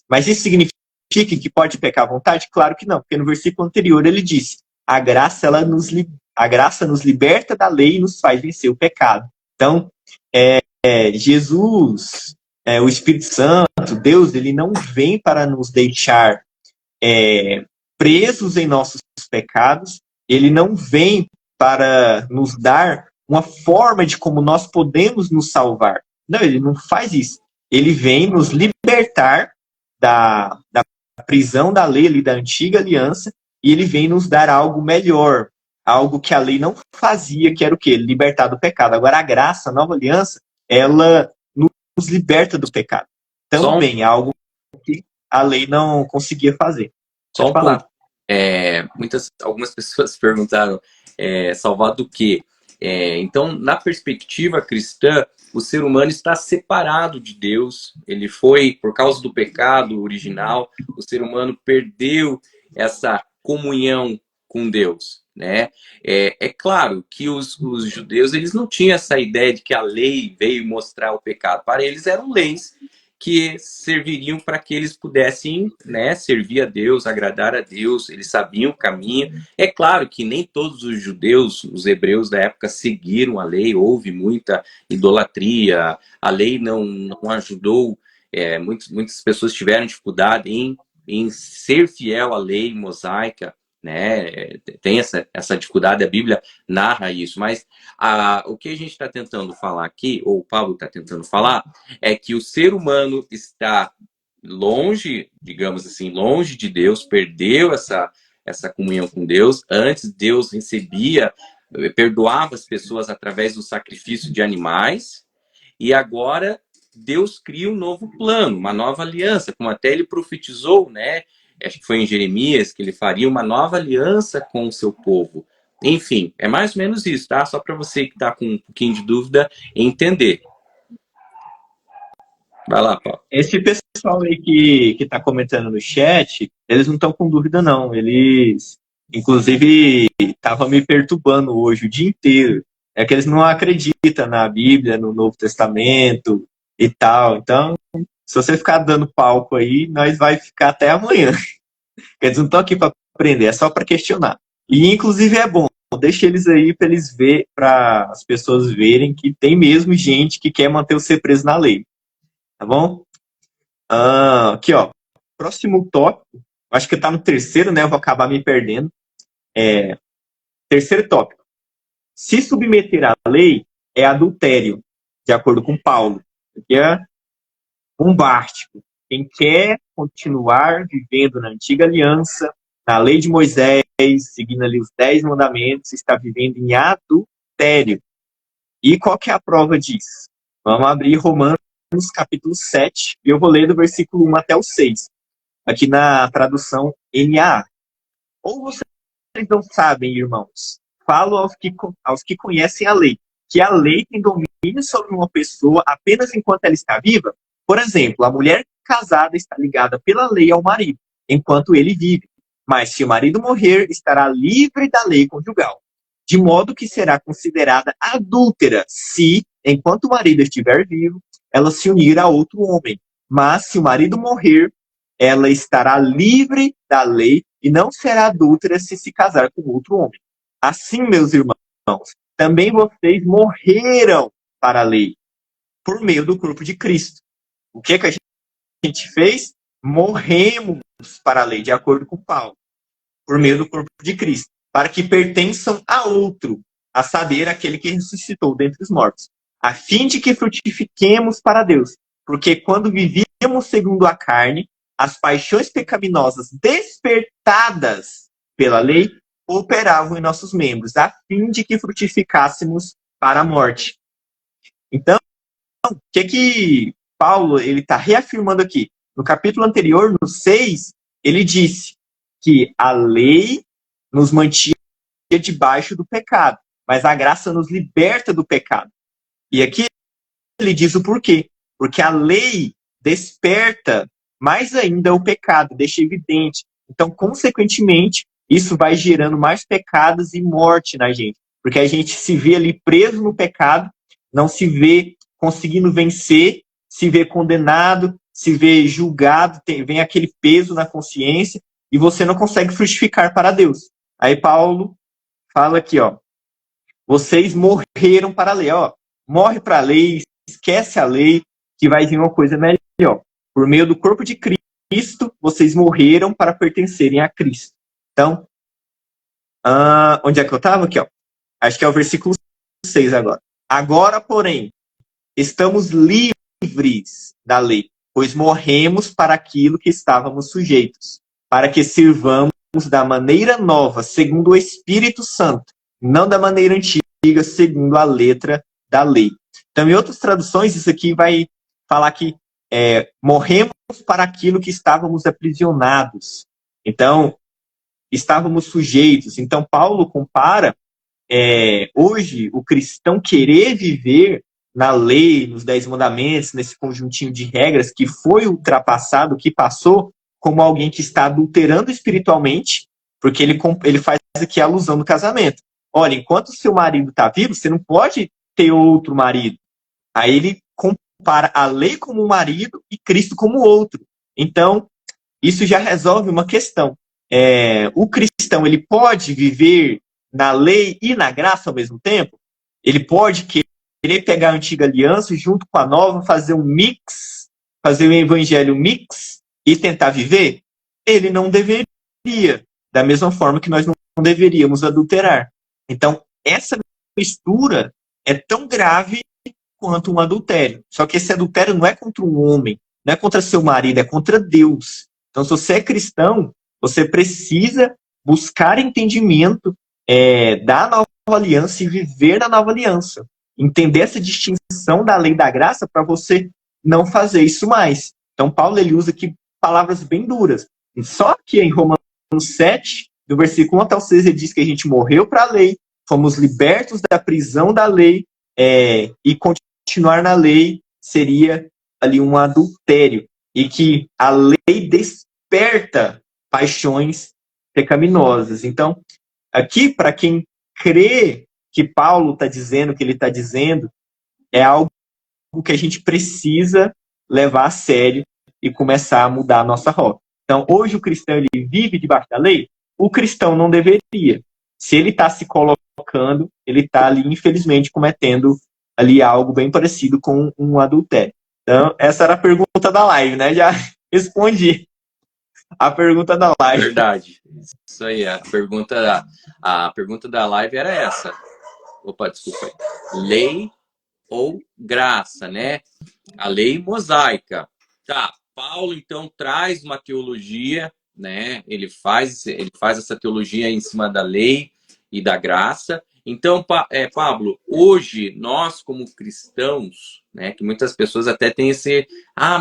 Mas isso significa que pode pecar à vontade? Claro que não, porque no versículo anterior ele disse, a graça nos liberta da lei e nos faz vencer o pecado. Então, Jesus, o Espírito Santo, Deus, ele não vem para nos deixar presos em nossos pecados, ele não vem para nos dar uma forma de como nós podemos nos salvar. Não, ele não faz isso. Ele vem nos libertar da prisão da lei ali, da antiga aliança, e ele vem nos dar algo melhor, algo que a lei não fazia, que era o quê? Libertar do pecado. Agora a graça, a nova aliança, ela nos liberta do pecado. Também é algo que a lei não conseguia fazer. Só um ponto. Algumas pessoas perguntaram, salvar do quê? Então, na perspectiva cristã, o ser humano está separado de Deus. Ele foi, por causa do pecado original, o ser humano perdeu essa comunhão com Deus, né? É claro que os judeus, eles não tinham essa ideia de que a lei veio mostrar o pecado. Para eles eram leis que serviriam para que eles pudessem, né, servir a Deus, agradar a Deus. Eles sabiam o caminho. É claro que nem todos os judeus, os hebreus da época, seguiram a lei. Houve muita idolatria. A lei não ajudou. Muitas pessoas tiveram dificuldade em ser fiel à lei mosaica, né? Tem essa dificuldade, a Bíblia narra isso, mas o que a gente está tentando falar aqui, ou o Paulo está tentando falar, é que o ser humano está longe, digamos assim, longe de Deus, perdeu essa comunhão com Deus. Antes, Deus perdoava as pessoas através do sacrifício de animais, e agora Deus cria um novo plano, uma nova aliança, como até ele profetizou, né? Acho que foi em Jeremias, que ele faria uma nova aliança com o seu povo. Enfim, é mais ou menos isso, tá? Só para você que está com um pouquinho de dúvida entender. Vai lá, Paulo. Esse pessoal aí que está comentando no chat, eles não estão com dúvida, não. Eles, inclusive, estavam me perturbando hoje o dia inteiro. É que eles não acreditam na Bíblia, no Novo Testamento e tal. Então, se você ficar dando palco aí, nós vai ficar até amanhã. Eles não estão aqui para aprender, é só para questionar. E, inclusive, é bom. Deixa eles aí para eles ver, para as pessoas verem que tem mesmo gente que quer manter você preso na lei. Tá bom? Aqui, ó. Próximo tópico. Acho que tá no terceiro, né? Eu vou acabar me perdendo. Terceiro tópico. Se submeter à lei é adultério, de acordo com Paulo. Aqui é bombástico. Quem quer continuar vivendo na antiga aliança, na lei de Moisés, seguindo ali os 10 mandamentos, está vivendo em adultério. E qual que é a prova disso? Vamos abrir Romanos capítulo 7, e eu vou ler do versículo 1 até o 6, aqui na tradução NAA. Ou vocês não sabem, irmãos, falo aos que conhecem a lei, que a lei tem domínio sobre uma pessoa apenas enquanto ela está viva? Por exemplo, a mulher casada está ligada pela lei ao marido, enquanto ele vive. Mas se o marido morrer, estará livre da lei conjugal, de modo que será considerada adúltera se, enquanto o marido estiver vivo, ela se unir a outro homem. Mas se o marido morrer, ela estará livre da lei e não será adúltera se casar com outro homem. Assim, meus irmãos, também vocês morreram para a lei, por meio do corpo de Cristo. O que a gente fez? Morremos para a lei, de acordo com Paulo, por meio do corpo de Cristo, para que pertençam a outro, a saber, aquele que ressuscitou dentre os mortos, a fim de que frutifiquemos para Deus. Porque quando vivíamos segundo a carne, as paixões pecaminosas despertadas pela lei operavam em nossos membros, a fim de que frutificássemos para a morte. Então, o que Paulo ele está reafirmando aqui? No capítulo anterior, no 6, ele disse que a lei nos mantinha debaixo do pecado, mas a graça nos liberta do pecado. E aqui ele diz o porquê. Porque a lei desperta mais ainda o pecado, deixa evidente. Então, consequentemente, isso vai gerando mais pecados e morte na gente. Porque a gente se vê ali preso no pecado, não se vê conseguindo vencer, se vê condenado, se vê julgado, vem aquele peso na consciência e você não consegue frutificar para Deus. Aí Paulo fala aqui, ó, vocês morreram para a lei, ó, morre para a lei, esquece a lei, que vai vir uma coisa melhor. Por meio do corpo de Cristo, vocês morreram para pertencerem a Cristo. Então, onde é que eu estava? Aqui, ó. Acho que é o versículo 6 agora. Agora, porém, estamos livres da lei, pois morremos para aquilo que estávamos sujeitos, para que sirvamos da maneira nova, segundo o Espírito Santo, não da maneira antiga, segundo a letra da lei. Então, em outras traduções, isso aqui vai falar que morremos para aquilo que estávamos aprisionados. Então, estávamos sujeitos. Então, Paulo compara hoje o cristão querer viver na lei, nos 10 mandamentos, nesse conjuntinho de regras que foi ultrapassado, que passou, como alguém que está adulterando espiritualmente, porque ele faz aqui a alusão do casamento. Olha, enquanto o seu marido está vivo, você não pode ter outro marido. Aí ele compara a lei como um marido e Cristo como outro. Então, isso já resolve uma questão. O cristão, ele pode viver na lei e na graça ao mesmo tempo? Ele pode querer pegar a antiga aliança junto com a nova, fazer um mix, fazer um evangelho mix e tentar viver? Ele não deveria. Da mesma forma que nós não deveríamos adulterar. Então, essa mistura é tão grave quanto um adultério. Só que esse adultério não é contra um homem, não é contra seu marido, é contra Deus. Então, se você é cristão, você precisa buscar entendimento da nova aliança e viver na nova aliança. Entender essa distinção da lei e da graça para você não fazer isso mais. Então, Paulo ele usa aqui palavras bem duras. Só que em Romanos 7, do versículo 1 até o 6, ele diz que a gente morreu para a lei, fomos libertos da prisão da lei, e continuar na lei seria ali um adultério. E que a lei desperta paixões pecaminosas. Então, aqui, para quem crê que Paulo está dizendo o que ele está dizendo, é algo que a gente precisa levar a sério e começar a mudar a nossa rota. Então, hoje o cristão ele vive debaixo da lei? O cristão não deveria. Se ele está se colocando, ele está ali, infelizmente, cometendo ali algo bem parecido com um adultério. Então, essa era a pergunta da live, né? Já respondi a pergunta da live. Verdade. Isso aí, a pergunta da live era essa. Opa, desculpa aí. Lei ou graça, né? A lei mosaica. Tá, Paulo então traz uma teologia, né? Ele faz essa teologia em cima da lei e da graça. Então, Pablo, hoje nós como cristãos, né, que muitas pessoas até têm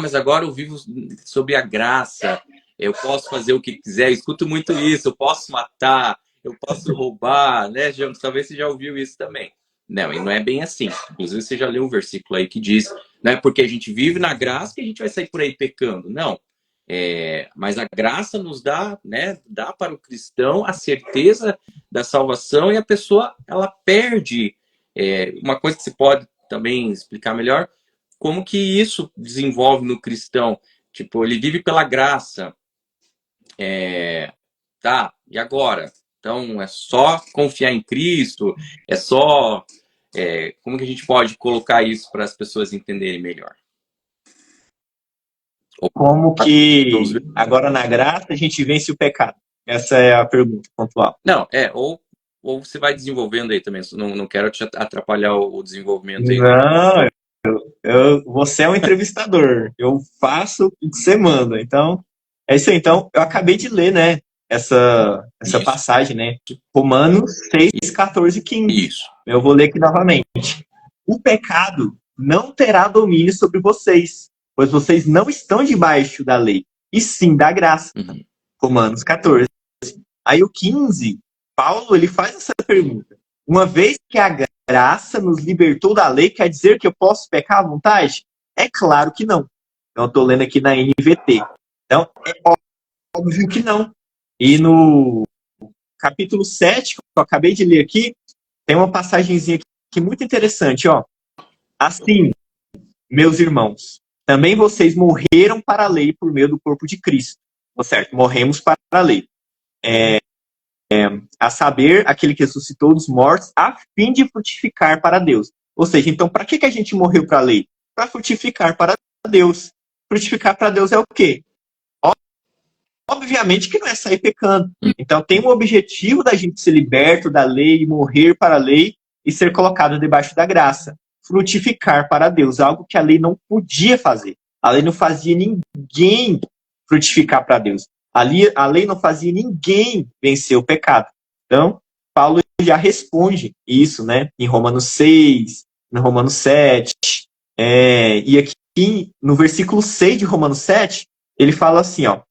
mas agora eu vivo sob a graça, eu posso fazer o que quiser, eu escuto muito isso, eu posso matar, eu posso roubar, né? Talvez você já ouviu isso também. Não, e não é bem assim. Inclusive, você já leu um versículo aí que diz, não é porque a gente vive na graça que a gente vai sair por aí pecando. Não. Mas a graça nos dá, né, dá para o cristão a certeza da salvação e a pessoa, ela perde. Uma coisa que se pode também explicar melhor, como que isso desenvolve no cristão. Tipo, ele vive pela graça. Tá, e agora? Então, é só confiar em Cristo? É só... como que a gente pode colocar isso para as pessoas entenderem melhor? Como que agora na graça a gente vence o pecado? Essa é a pergunta pontual. Não, ou você vai desenvolvendo aí também. Não quero te atrapalhar o desenvolvimento aí. Não, você é um entrevistador. Eu faço o que você manda. Então, é isso aí. Então, eu acabei de ler, né? Essa passagem, né? Romanos 6, 14 e 15. Isso. Eu vou ler aqui novamente. O pecado não terá domínio sobre vocês, pois vocês não estão debaixo da lei, e sim da graça. Romanos 14. Aí o 15, Paulo ele faz essa pergunta. Uma vez que a graça nos libertou da lei, quer dizer que eu posso pecar à vontade? É claro que não. Então, eu estou lendo aqui na NVT. Então, é óbvio que não. E no capítulo 7, que eu acabei de ler aqui, tem uma passagenzinha aqui muito interessante. Ó. Assim, meus irmãos, também vocês morreram para a lei por meio do corpo de Cristo. Certo? Morremos para a lei. A saber, aquele que ressuscitou dos mortos, a fim de frutificar para Deus. Ou seja, então, para que a gente morreu para a lei? Para frutificar para Deus. Frutificar para Deus é o quê? Obviamente que não é sair pecando. Então, tem um objetivo da gente ser liberto da lei, morrer para a lei e ser colocado debaixo da graça. Frutificar para Deus, algo que a lei não podia fazer. A lei não fazia ninguém frutificar para Deus. A lei não fazia ninguém vencer o pecado. Então, Paulo já responde isso, né? Em Romanos 6, em Romanos 7. E aqui, no versículo 6 de Romanos 7, ele fala assim, ó.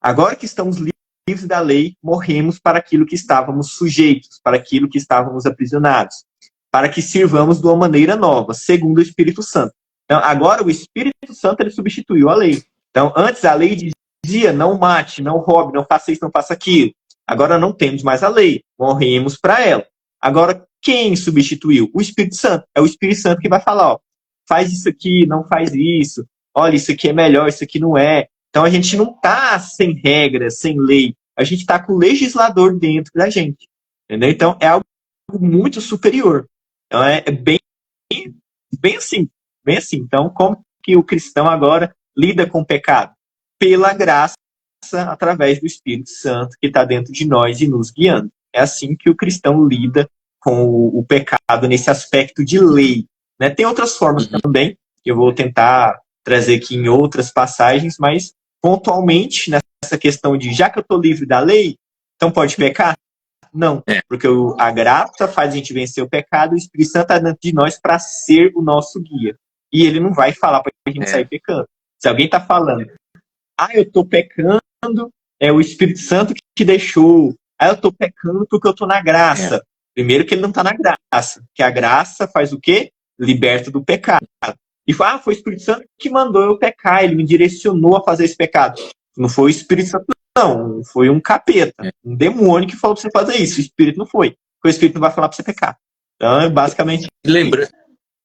Agora que estamos livres da lei, morremos para aquilo que estávamos sujeitos, para aquilo que estávamos aprisionados, para que sirvamos de uma maneira nova, segundo o Espírito Santo. Então, agora o Espírito Santo ele substituiu a lei. Então, antes a lei dizia, não mate, não roube, não faça isso, não faça aquilo. Agora não temos mais a lei, morremos para ela. Agora, quem substituiu? O Espírito Santo. É o Espírito Santo que vai falar, ó, faz isso aqui, não faz isso. Olha, isso aqui é melhor, isso aqui não é. Então, a gente não está sem regras, sem lei. A gente está com o legislador dentro da gente. Entendeu? Então, é algo muito superior. Então, é bem assim. Bem assim. Então, como que o cristão agora lida com o pecado? Pela graça, através do Espírito Santo que está dentro de nós e nos guiando. É assim que o cristão lida com o pecado nesse aspecto de lei. Né? Tem outras formas também, que eu vou tentar trazer aqui em outras passagens, mas pontualmente nessa questão de já que eu estou livre da lei, então pode pecar? Não, porque a graça faz a gente vencer o pecado, o Espírito Santo está dentro de nós para ser o nosso guia. E ele não vai falar para a gente sair pecando. Se alguém está falando, eu estou pecando, é o Espírito Santo que te deixou. Eu estou pecando porque eu estou na graça. Primeiro que ele não está na graça, que a graça faz o quê? Liberta do pecado. E fala, foi o Espírito Santo que mandou eu pecar, ele me direcionou a fazer esse pecado. Não foi o Espírito Santo, não. Foi um capeta, um demônio que falou pra você fazer isso. O Espírito não foi. Porque o Espírito não vai falar pra você pecar. Então, é basicamente...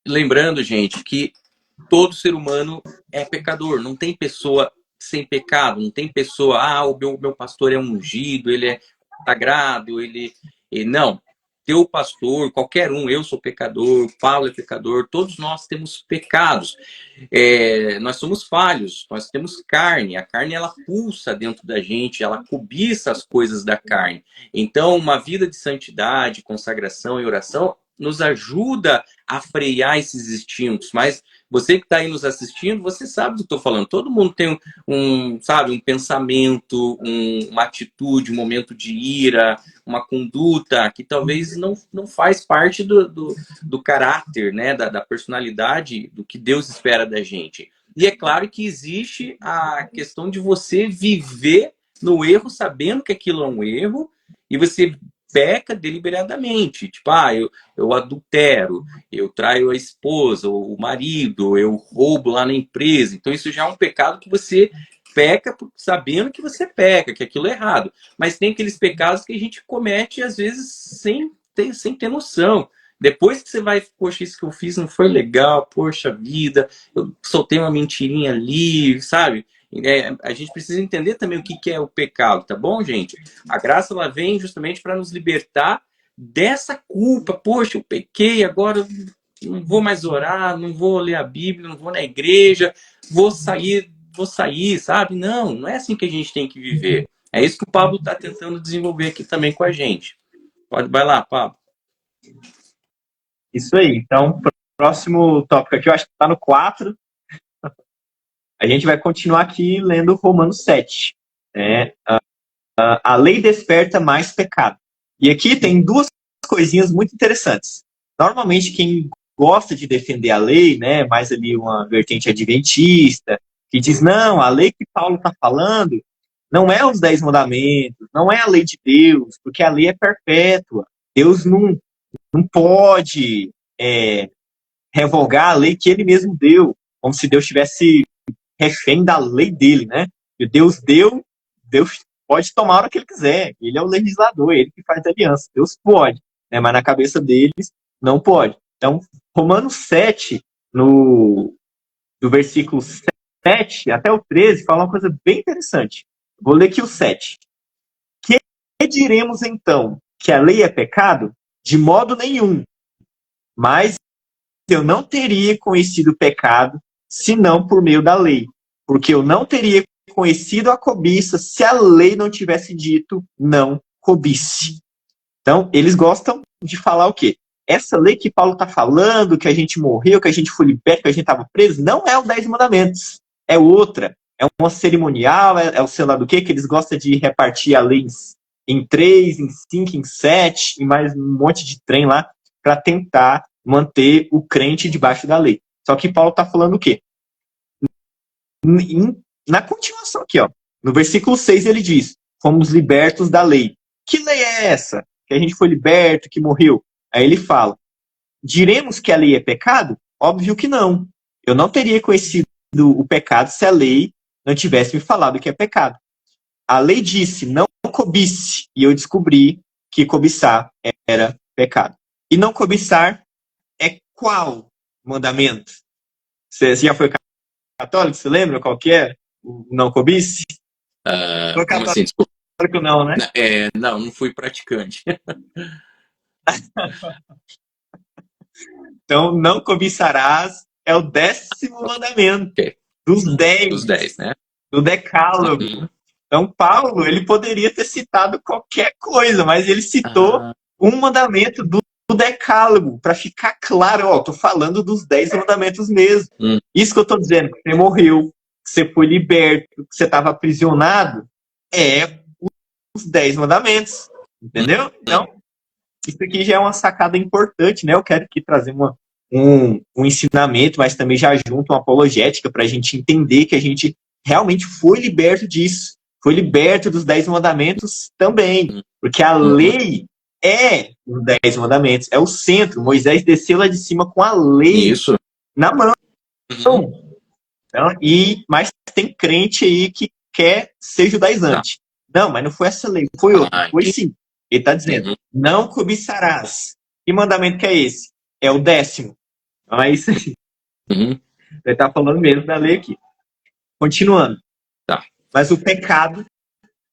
Lembrando, gente, que todo ser humano é pecador. Não tem pessoa sem pecado. Não tem pessoa, o meu pastor é ungido, ele é sagrado, ele... Não. Teu pastor, qualquer um, eu sou pecador, Paulo é pecador, todos nós temos pecados. Nós somos falhos, nós temos carne. A carne, ela pulsa dentro da gente, ela cobiça as coisas da carne. Então, uma vida de santidade, consagração e oração nos ajuda a frear esses instintos. Mas você que está aí nos assistindo, você sabe do que eu estou falando. Todo mundo tem um pensamento, uma atitude, um momento de ira, uma conduta que talvez não faz parte do caráter, né? da personalidade, do que Deus espera da gente. E é claro que existe a questão de você viver no erro, sabendo que aquilo é um erro, e você peca deliberadamente. Tipo, eu adultero, eu traio a esposa, ou o marido, eu roubo lá na empresa. Então isso já é um pecado que você peca sabendo que você peca, que aquilo é errado. Mas tem aqueles pecados que a gente comete, às vezes, sem ter noção. Depois que você vai, poxa, isso que eu fiz não foi legal, poxa vida, eu soltei uma mentirinha ali, sabe? A gente precisa entender também o que é o pecado, tá bom, gente? A graça, ela vem justamente para nos libertar dessa culpa. Poxa, eu pequei, agora não vou mais orar, não vou ler a Bíblia, não vou na igreja, vou sair, sabe? Não é assim que a gente tem que viver. É isso que o Pablo está tentando desenvolver aqui também com a gente. Vai lá, Pablo. Isso aí. Então, próximo tópico aqui, eu acho que está no 4. A gente vai continuar aqui lendo Romanos 7. A lei desperta mais pecado. E aqui tem duas coisinhas muito interessantes. Normalmente, quem gosta de defender a lei, né, mais ali uma vertente adventista, que diz, não, a lei que Paulo está falando não é os 10 mandamentos, não é a lei de Deus, porque a lei é perpétua. Deus não pode revogar a lei que ele mesmo deu, como se Deus tivesse refém da lei dele, né? E Deus deu, Deus pode tomar a hora que ele quiser. Ele é o legislador, ele que faz a aliança. Deus pode, né? Mas na cabeça deles não pode. Então, Romanos 7, do versículo 7 até o 13, fala uma coisa bem interessante. Vou ler aqui o 7. Que diremos então? Que a lei é pecado? De modo nenhum. Mas eu não teria conhecido o pecado senão por meio da lei. Porque eu não teria conhecido a cobiça se a lei não tivesse dito não cobice. Então, eles gostam de falar o quê? Essa lei que Paulo está falando, que a gente morreu, que a gente foi liberto, que a gente estava preso, não é o 10 mandamentos. É outra. É uma cerimonial, é o sei lá do quê, que eles gostam de repartir a lei em 3, em 5, em 7, e mais um monte de trem lá, para tentar manter o crente debaixo da lei. Só que Paulo está falando o quê? Na continuação aqui, ó, no versículo 6 ele diz, fomos libertos da lei. Que lei é essa? Que a gente foi liberto, que morreu. Aí ele fala, diremos que a lei é pecado? Óbvio que não. Eu não teria conhecido o pecado se a lei não tivesse me falado que é pecado. A lei disse, não cobice, e eu descobri que cobiçar era pecado. E não cobiçar é qual mandamento? Você já foi católico? Você lembra qual que é? O não cobice? Foi Como católico, assim? Desculpa. não, né? Não fui praticante. Então, não cobiçarás é o 10º mandamento Okay. dos 10, Dos 10, né? do decálogo. Então, Paulo, ele poderia ter citado qualquer coisa, mas ele citou um mandamento do decálogo, para ficar claro, ó, tô falando dos 10 mandamentos mesmo. Isso que eu tô dizendo, que você morreu, que você foi liberto, que você estava aprisionado, é os 10 mandamentos, entendeu? Então, isso aqui já é uma sacada importante, né? Eu quero aqui trazer um ensinamento, mas também já junto uma apologética para a gente entender que a gente realmente foi liberto disso. Foi liberto dos 10 mandamentos também. Porque a lei é os 10 mandamentos, é o centro. Moisés desceu lá de cima com a lei na mão. Então, mas tem crente aí que quer ser judaizante. Não, mas não foi essa lei, foi outra. Foi sim. Ele está dizendo, não cobiçarás. Que mandamento que é esse? É o 10º. Então é isso aí. Ele está falando mesmo da lei aqui. Continuando. Mas o pecado,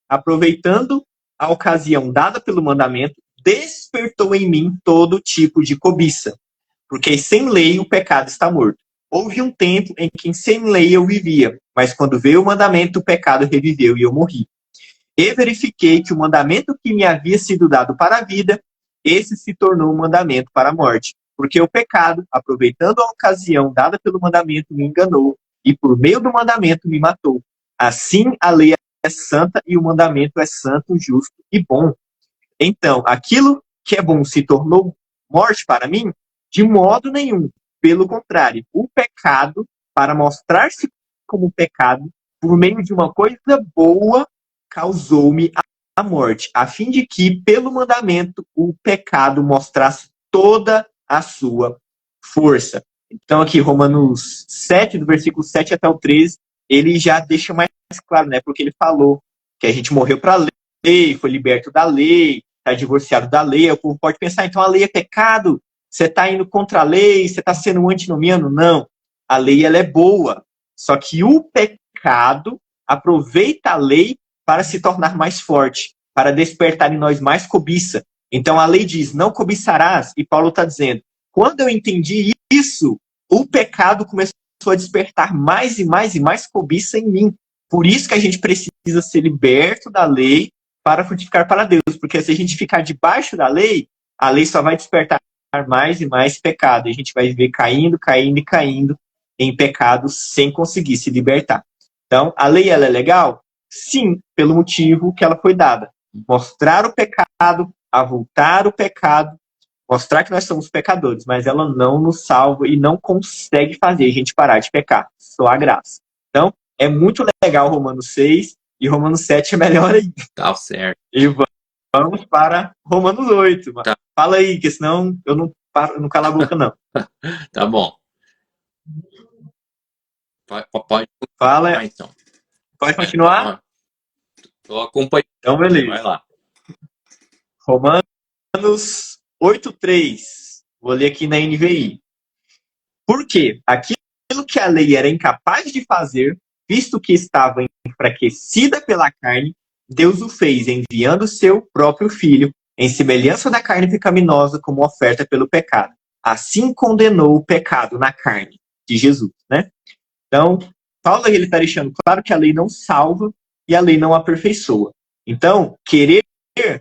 aproveitando a ocasião dada pelo mandamento, despertou em mim todo tipo de cobiça. Porque sem lei o pecado está morto. Houve um tempo em que sem lei eu vivia, mas quando veio o mandamento, o pecado reviveu e eu morri. E verifiquei que o mandamento que me havia sido dado para a vida, esse se tornou um mandamento para a morte. Porque o pecado, aproveitando a ocasião dada pelo mandamento, me enganou, e por meio do mandamento me matou. Assim, a lei é santa e o mandamento é santo, justo e bom. Então, aquilo que é bom se tornou morte para mim? De modo nenhum. Pelo contrário, o pecado, para mostrar-se como pecado, por meio de uma coisa boa, causou-me a morte, a fim de que, pelo mandamento, o pecado mostrasse toda a sua força. Então, aqui, Romanos 7, do versículo 7 até o 13, ele já deixa mais claro, né? Porque ele falou que a gente morreu para a lei, foi liberto da lei, está divorciado da lei. O povo pode pensar, então a lei é pecado? Você está indo contra a lei? Você está sendo antinomiano? Não. A lei ela é boa. Só que o pecado aproveita a lei para se tornar mais forte, para despertar em nós mais cobiça. Então a lei diz, não cobiçarás, e Paulo está dizendo, quando eu entendi isso, o pecado começou a despertar mais e mais e mais cobiça em mim. Por isso que a gente precisa ser liberto da lei para frutificar para Deus, porque se a gente ficar debaixo da lei, a lei só vai despertar mais e mais pecado, e a gente vai viver caindo, caindo e caindo em pecados sem conseguir se libertar. Então, a lei ela é legal? Sim, pelo motivo que ela foi dada. Mostrar o pecado, avultar o pecado, mostrar que nós somos pecadores, mas ela não nos salva e não consegue fazer a gente parar de pecar, só a graça. Então, é muito legal Romanos 6 e Romanos 7 é melhor ainda. Tá certo. E vamos para Romanos 8. Tá. Fala aí, que senão eu não calo a boca, não. Tá bom. Pode Fala. então. Pode continuar? Tô acompanhando. Então, beleza. Vai lá. Romanos 8:3. Vou ler aqui na NVI. Por quê? Aquilo que a lei era incapaz de fazer, visto que estava enfraquecida pela carne, Deus o fez, enviando seu próprio Filho, em semelhança da carne pecaminosa, como oferta pelo pecado. Assim condenou o pecado na carne de Jesus, né? Então, Paulo está deixando claro que a lei não salva e a lei não aperfeiçoa. Então, querer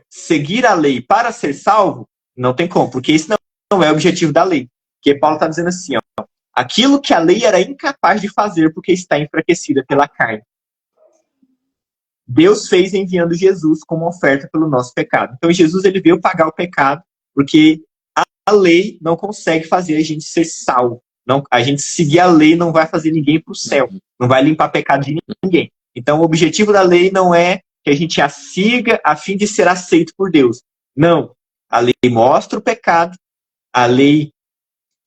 seguir a lei para ser salvo, não tem como, porque isso não é o objetivo da lei. Porque Paulo está dizendo assim, ó, aquilo que a lei era incapaz de fazer porque está enfraquecida pela carne. Deus fez enviando Jesus como oferta pelo nosso pecado. Então, Jesus ele veio pagar o pecado porque a lei não consegue fazer a gente ser salvo. Não, a gente seguir a lei não vai fazer ninguém para o céu. Não vai limpar pecado de ninguém. Então, o objetivo da lei não é que a gente a siga a fim de ser aceito por Deus. Não. A lei mostra o pecado. A lei,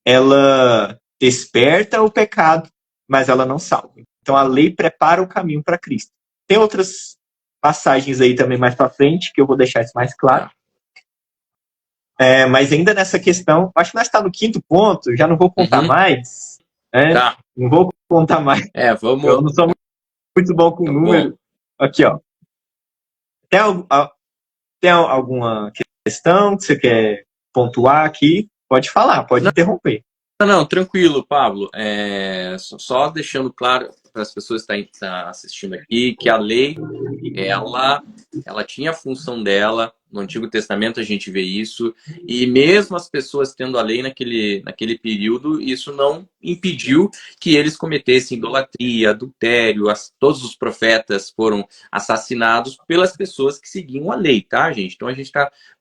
ela desperta o pecado, mas ela não salva. Então, a lei prepara o caminho para Cristo. Tem outras passagens aí também mais para frente, que eu vou deixar isso mais claro. Mas ainda nessa questão, acho que nós estamos no 5º ponto, já não vou contar mais. Né? Tá. Não vou contar mais. Vamos. Eu não sou muito bom com número. Bom. Aqui, ó. Tem alguma questão que você quer pontuar aqui? Pode falar, pode interromper. Não, tranquilo, Pablo. Só deixando claro para as pessoas que estão assistindo aqui que a lei, ela tinha a função dela. No Antigo Testamento a gente vê isso. E mesmo as pessoas tendo a lei naquele período, isso não impediu que eles cometessem idolatria, adultério. Todos os profetas foram assassinados pelas pessoas que seguiam a lei, tá, gente? Então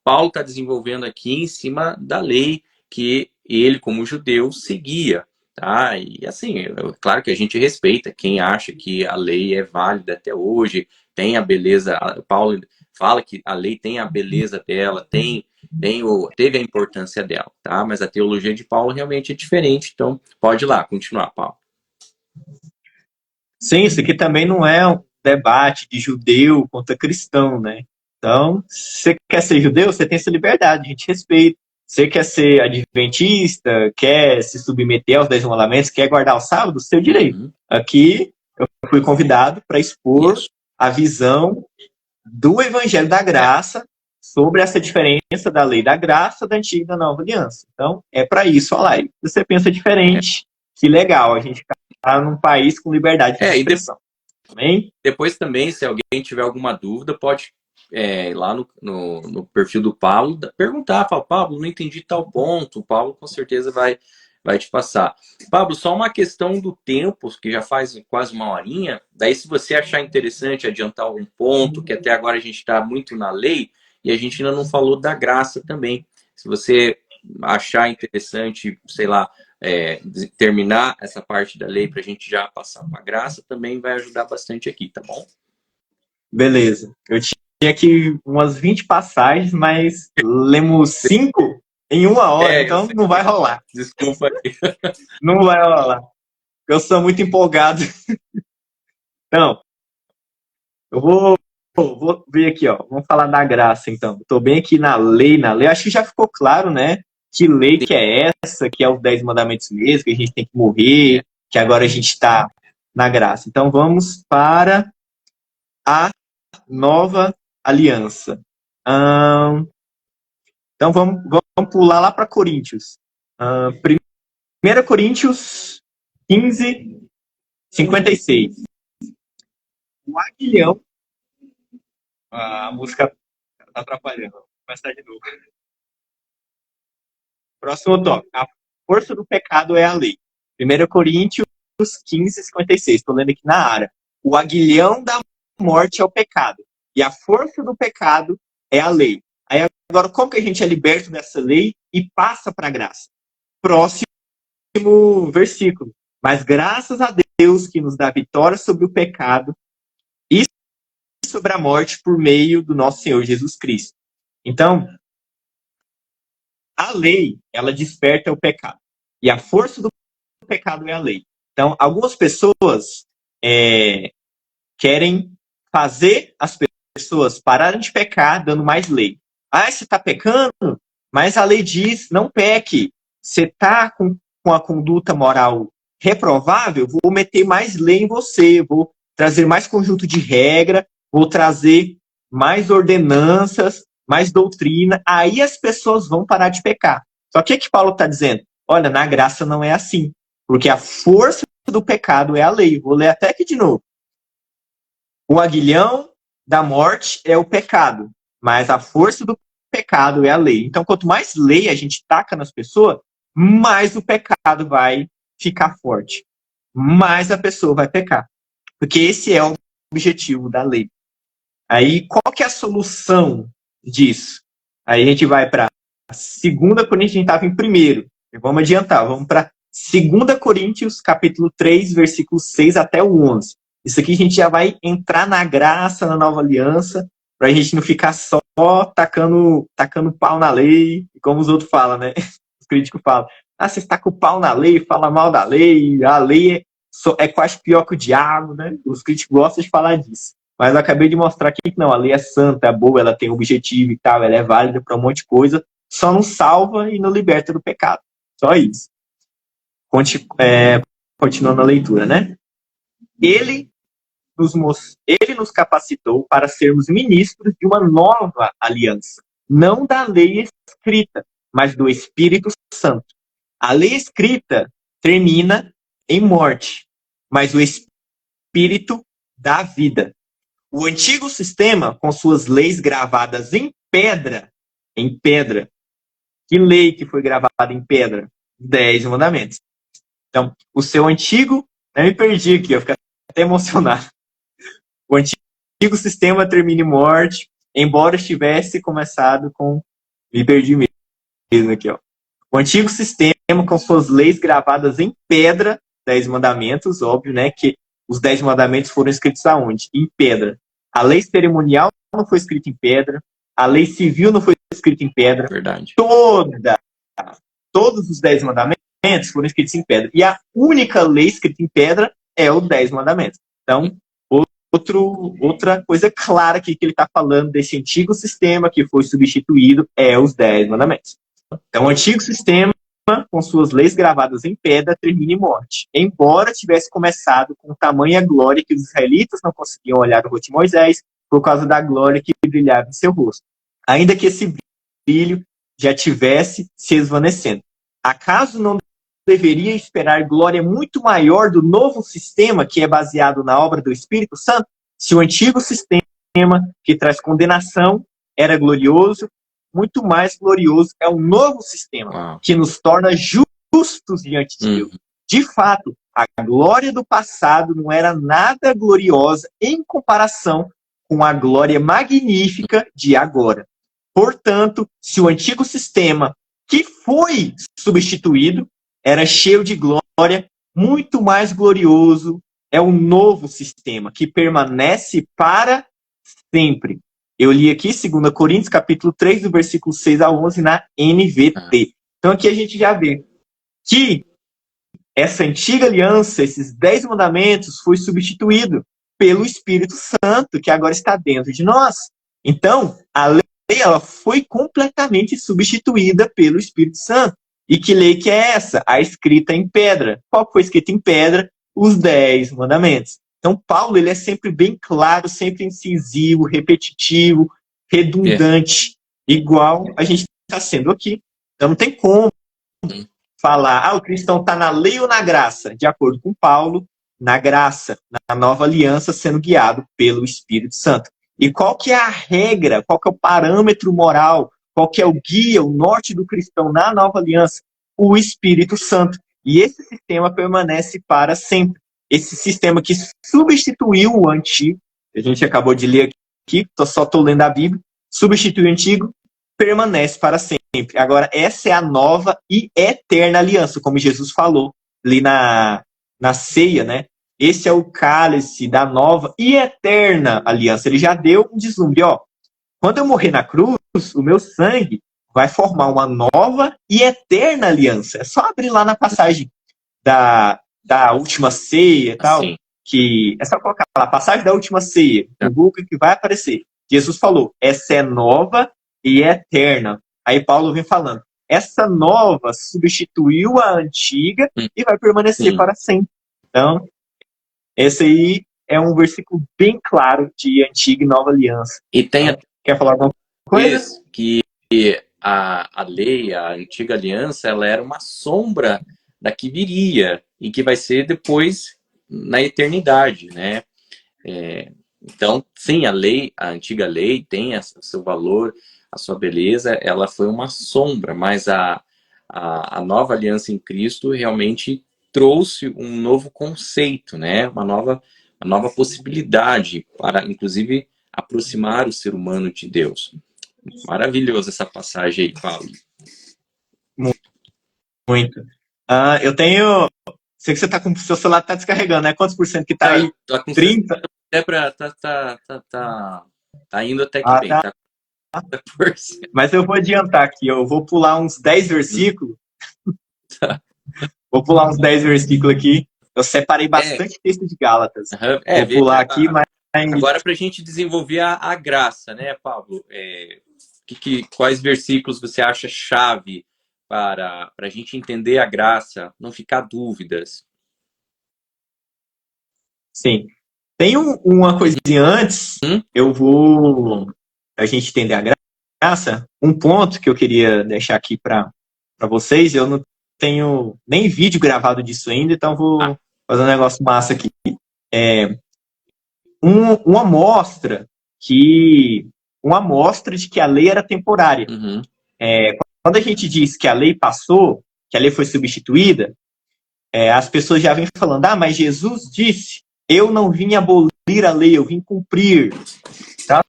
Paulo está desenvolvendo aqui em cima da lei que ele, como judeu, seguia. Tá? E assim, claro que a gente respeita quem acha que a lei é válida até hoje, tem a beleza. Paulo fala que a lei tem a beleza dela, teve a importância dela, tá? Mas a teologia de Paulo realmente é diferente, então pode ir lá, continuar, Paulo. Sim, isso aqui também não é um debate de judeu contra cristão, né? Então, se você quer ser judeu, você tem essa liberdade, a gente respeita. Você quer ser adventista, quer se submeter aos 10 mandamentos, quer guardar o sábado, seu direito. Aqui, eu fui convidado para expor a visão do Evangelho da Graça sobre essa diferença da lei da graça da antiga e da nova aliança. Então, é para isso a live. Se você pensa diferente, que legal, a gente está num país com liberdade de expressão. Depois também, se alguém tiver alguma dúvida, pode lá no perfil do Pablo, perguntar, fala, Pablo, não entendi tal ponto, o Pablo com certeza vai te passar. Pablo, só uma questão do tempo, que já faz quase uma horinha, daí se você achar interessante adiantar algum ponto, que até agora a gente está muito na lei, e a gente ainda não falou da graça também. Se você achar interessante, sei lá, terminar essa parte da lei para a gente já passar para a graça, também vai ajudar bastante aqui, tá bom? Beleza. Eu tinha aqui umas 20 passagens, mas lemos 5 em 1 hora, então não vai rolar. Desculpa aí. Não vai rolar. Eu sou muito empolgado. Então, eu vou ver aqui, ó. Vamos falar da graça, então. Estou bem aqui na lei. Acho que já ficou claro, né? Que lei que é essa, que é os 10 mandamentos mesmo, que a gente tem que morrer, que agora a gente está na graça. Então, vamos para a nova aliança. Então, vamos pular lá para Coríntios. 1 Coríntios 15, 56. O aguilhão. A música está atrapalhando. Vou começar de novo. Próximo toque. A força do pecado é a lei. 1 Coríntios 15, 56. Estou lendo aqui na área. O aguilhão da morte é o pecado. E a força do pecado é a lei. Aí agora, como que a gente é liberto dessa lei e passa para a graça? Próximo versículo. Mas graças a Deus que nos dá vitória sobre o pecado e sobre a morte por meio do nosso Senhor Jesus Cristo. Então, a lei, ela desperta o pecado. E a força do pecado é a lei. Então, algumas pessoas querem fazer as pessoas pararem de pecar dando mais lei. Ah, você está pecando? Mas a lei diz, não peque. Você está com a conduta moral reprovável, vou meter mais lei em você, vou trazer mais conjunto de regra, vou trazer mais ordenanças, mais doutrina. Aí as pessoas vão parar de pecar. Só que o que Paulo está dizendo? Olha, na graça não é assim. Porque a força do pecado é a lei. Vou ler até aqui de novo. O aguilhão da morte é o pecado, mas a força do pecado é a lei. Então, quanto mais lei a gente taca nas pessoas, mais o pecado vai ficar forte. Mais a pessoa vai pecar. Porque esse é o objetivo da lei. Aí, qual que é a solução disso? Aí a gente vai para 2 Coríntios, a gente estava em primeiro. Vamos adiantar, vamos para 2 Coríntios, capítulo 3, versículo 6 até o 11. Isso aqui a gente já vai entrar na graça, na nova aliança, para a gente não ficar só tacando pau na lei, como os outros falam, né? Os críticos falam, você está com o pau na lei, fala mal da lei, a lei é quase pior que o diabo, né? Os críticos gostam de falar disso. Mas eu acabei de mostrar aqui que não, a lei é santa, é boa, ela tem objetivo e tal, ela é válida para um monte de coisa, só não salva e não liberta do pecado. Só isso. Continuando a leitura, né? Ele nos capacitou para sermos ministros de uma nova aliança, não da lei escrita, mas do Espírito Santo. A lei escrita termina em morte, mas o Espírito dá vida. O antigo sistema, com suas leis gravadas em pedra, que lei que foi gravada em pedra? 10 mandamentos. Então, o seu antigo, eu me perdi aqui, eu fiquei até emocionado. O antigo sistema termina em morte, embora estivesse começado com... Me perdi mesmo aqui, ó. O antigo sistema, com suas leis gravadas em pedra, 10 mandamentos, óbvio, né? Que os 10 mandamentos foram escritos aonde? Em pedra. A lei cerimonial não foi escrita em pedra, a lei civil não foi escrita em pedra. Verdade. Todos os 10 mandamentos foram escritos em pedra. E a única lei escrita em pedra é os 10 mandamentos. Então, outra coisa clara aqui que ele está falando desse antigo sistema que foi substituído é os 10 mandamentos. Então, o antigo sistema, com suas leis gravadas em pedra, termina em morte. Embora tivesse começado com tamanha glória que os israelitas não conseguiam olhar o rosto de Moisés por causa da glória que brilhava em seu rosto. Ainda que esse brilho já tivesse se esvanecendo. Acaso não deveria esperar glória muito maior do novo sistema que é baseado na obra do Espírito Santo? Se o antigo sistema que traz condenação era glorioso, muito mais glorioso é o novo sistema que nos torna justos diante de Deus. De fato, a glória do passado não era nada gloriosa em comparação com a glória magnífica de agora. Portanto, se o antigo sistema que foi substituído era cheio de glória, muito mais glorioso é o novo sistema, que permanece para sempre. Eu li aqui 2 Coríntios, capítulo 3, do versículo 6 a 11, na NVT. Então aqui a gente já vê que essa antiga aliança, esses 10 mandamentos, foi substituído pelo Espírito Santo, que agora está dentro de nós. Então, a lei ela foi completamente substituída pelo Espírito Santo. E que lei que é essa? A escrita em pedra. Qual foi escrita em pedra? Os 10 mandamentos. Então, Paulo ele é sempre bem claro, sempre incisivo, repetitivo, redundante, igual a gente está sendo aqui. Então, não tem como falar, o cristão está na lei ou na graça? De acordo com Paulo, na graça, na nova aliança, sendo guiado pelo Espírito Santo. E qual que é a regra, qual que é o parâmetro moral, qual que é o guia, o norte do cristão na nova aliança? O Espírito Santo. E esse sistema permanece para sempre. Esse sistema que substituiu o antigo, a gente acabou de ler aqui, só estou lendo a Bíblia, substituiu o antigo, permanece para sempre. Agora, essa é a nova e eterna aliança, como Jesus falou ali na ceia, né? Esse é o cálice da nova e eterna aliança. Ele já deu um deslumbre, ó. Quando eu morrer na cruz, o meu sangue vai formar uma nova e eterna aliança. É só abrir lá na passagem da última ceia e tal, Assim. que é só colocar lá, passagem da última ceia, no Google que vai aparecer. Jesus falou, essa é nova e eterna. Aí Paulo vem falando, essa nova substituiu a antiga e vai permanecer para sempre. Então, esse aí é um versículo bem claro de antiga e nova aliança. E tem então, quer falar alguma coisa? Que a lei, a antiga aliança, ela era uma sombra da que viria e que vai ser depois na eternidade, né? Então, sim, a antiga lei tem o seu valor, a sua beleza, ela foi uma sombra, mas a nova aliança em Cristo realmente trouxe um novo conceito, né? Uma nova possibilidade para, inclusive, aproximar o ser humano de Deus. Maravilhoso essa passagem aí, Paulo. Muito. Eu tenho... Sei que você tá com o seu celular tá descarregando, né? Quantos por cento que tá aí? Tá com 30? Tá indo até que bem, tá. Mas eu vou adiantar aqui, eu vou pular uns 10 versículos. Vou pular uns 10 versículos aqui. Eu separei bastante texto de Gálatas. Vou pular aqui, mas... Agora, para a gente desenvolver a graça, né, Pablo? Quais versículos você acha chave para a gente entender a graça, não ficar dúvidas? Sim. Tem uma coisinha antes, eu vou... a gente entender a graça, um ponto que eu queria deixar aqui para vocês, eu não tenho nem vídeo gravado disso ainda, então vou fazer um negócio massa aqui. Uma amostra de que a lei era temporária. Quando a gente diz que a lei passou, que a lei foi substituída, as pessoas já vêm falando, mas Jesus disse, eu não vim abolir a lei, eu vim cumprir. Tá?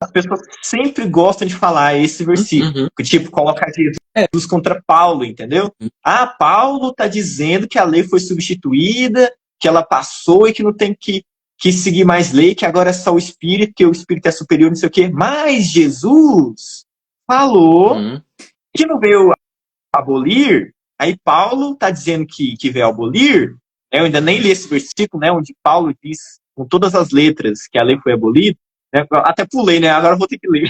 As pessoas sempre gostam de falar esse versículo, tipo, colocar Jesus contra Paulo, entendeu? Paulo está dizendo que a lei foi substituída, que ela passou e que não tem que seguir mais lei, que agora é só o Espírito, que o Espírito é superior, não sei o quê. Mas Jesus falou que não veio abolir. Aí Paulo está dizendo que veio abolir. Eu ainda nem li esse versículo, né, onde Paulo diz com todas as letras que a lei foi abolida. Né? Até pulei, né? Agora eu vou ter que ler.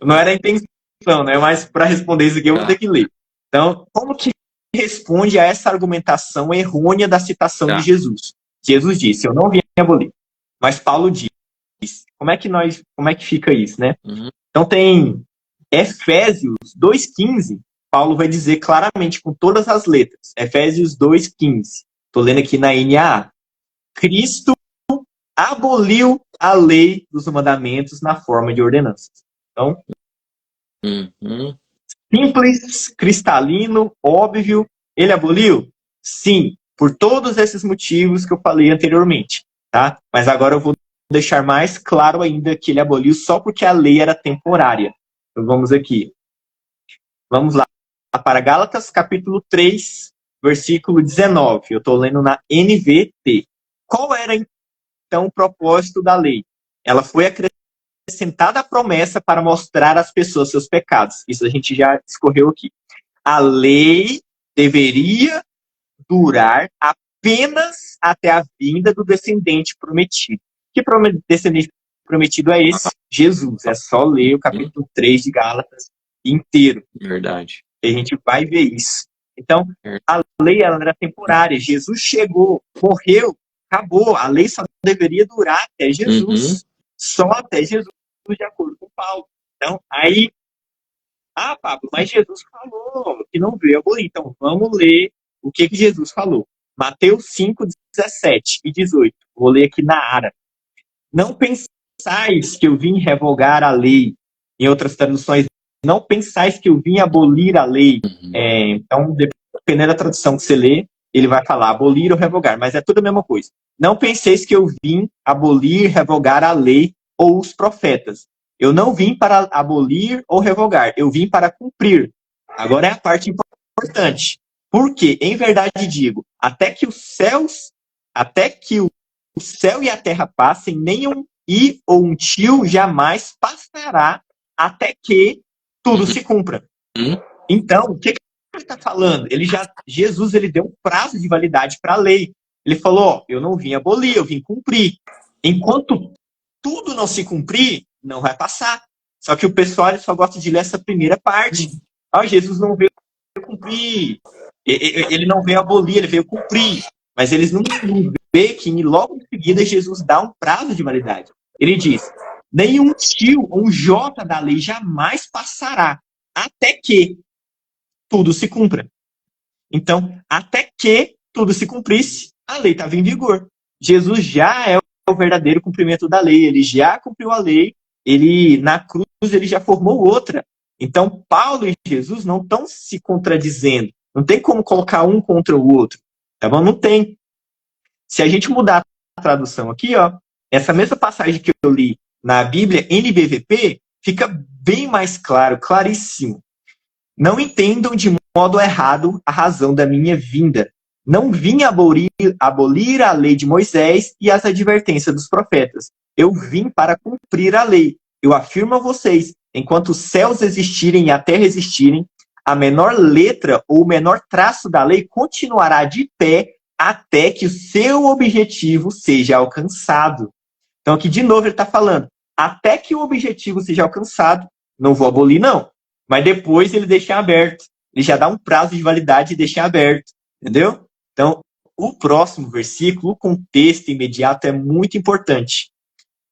Não era a intenção, né? Mas para responder isso aqui eu vou ter que ler. Então, como que responde a essa argumentação errônea da citação de Jesus? Jesus disse, eu não vim abolir. Mas Paulo diz, como é que fica isso, né? Então tem Efésios 2,15, Paulo vai dizer claramente com todas as letras. Efésios 2,15. Estou lendo aqui na NAA. Cristo aboliu a lei dos mandamentos na forma de ordenanças. Então, simples, cristalino, óbvio. Ele aboliu? Sim, por todos esses motivos que eu falei anteriormente. Tá? Mas agora eu vou deixar mais claro ainda que ele aboliu só porque a lei era temporária. Então vamos aqui. Vamos lá para Gálatas, capítulo 3, versículo 19. Eu estou lendo na NVT. Qual era, então, o propósito da lei? Ela foi acrescentada a promessa para mostrar às pessoas seus pecados. Isso a gente já discorreu aqui. A lei deveria durar apenas até a vinda do descendente prometido. Que descendente prometido é esse? Jesus. É só ler o capítulo 3 de Gálatas inteiro. Verdade. E a gente vai ver isso. Então, a lei ela era temporária. Jesus chegou, morreu, acabou. A lei só deveria durar até Jesus. Só até Jesus, de acordo com Paulo. Então, aí... Pablo, mas Jesus falou que não veio abolir. Então, vamos ler o que Jesus falou. Mateus 5, 17 e 18. Vou ler aqui na árabe. Não pensais que eu vim revogar a lei. Em outras traduções, não pensais que eu vim abolir a lei. Então, dependendo da tradução que você lê, ele vai falar abolir ou revogar, mas é tudo a mesma coisa. Não penseis que eu vim abolir, revogar a lei ou os profetas. Eu não vim para abolir ou revogar, eu vim para cumprir. Agora é a parte importante. Porque, em verdade digo, até que o céu e a terra passem, nenhum i ou um tio jamais passará até que tudo se cumpra. Então, o que ele está falando? Jesus ele deu um prazo de validade para a lei. Ele falou, ó, eu não vim abolir, eu vim cumprir. Enquanto tudo não se cumprir, não vai passar. Só que o pessoal só gosta de ler essa primeira parte. Ah, Jesus não veio cumprir, ele não veio abolir, ele veio cumprir. Mas eles não veem que logo em seguida Jesus dá um prazo de validade. Ele diz, nenhum tio ou um J da lei jamais passará até que tudo se cumpra. Então, até que tudo se cumprisse, a lei estava em vigor. Jesus já é o verdadeiro cumprimento da lei, ele já cumpriu a lei, ele na cruz ele já formou outra. Então, Paulo e Jesus não estão se contradizendo. Não tem como colocar um contra o outro. Tá bom? Não tem. Se a gente mudar a tradução aqui, ó, essa mesma passagem que eu li na Bíblia NBVP, fica bem mais claro, claríssimo. Não entendam de modo errado a razão da minha vinda. Não vim abolir a lei de Moisés e as advertências dos profetas. Eu vim para cumprir a lei. Eu afirmo a vocês, enquanto os céus existirem e a terra existirem, a menor letra ou o menor traço da lei continuará de pé até que o seu objetivo seja alcançado. Então aqui de novo ele está falando, até que o objetivo seja alcançado, não vou abolir não. Mas depois ele deixa aberto. Ele já dá um prazo de validade e deixa aberto. Entendeu? Então, o próximo versículo, o contexto imediato é muito importante.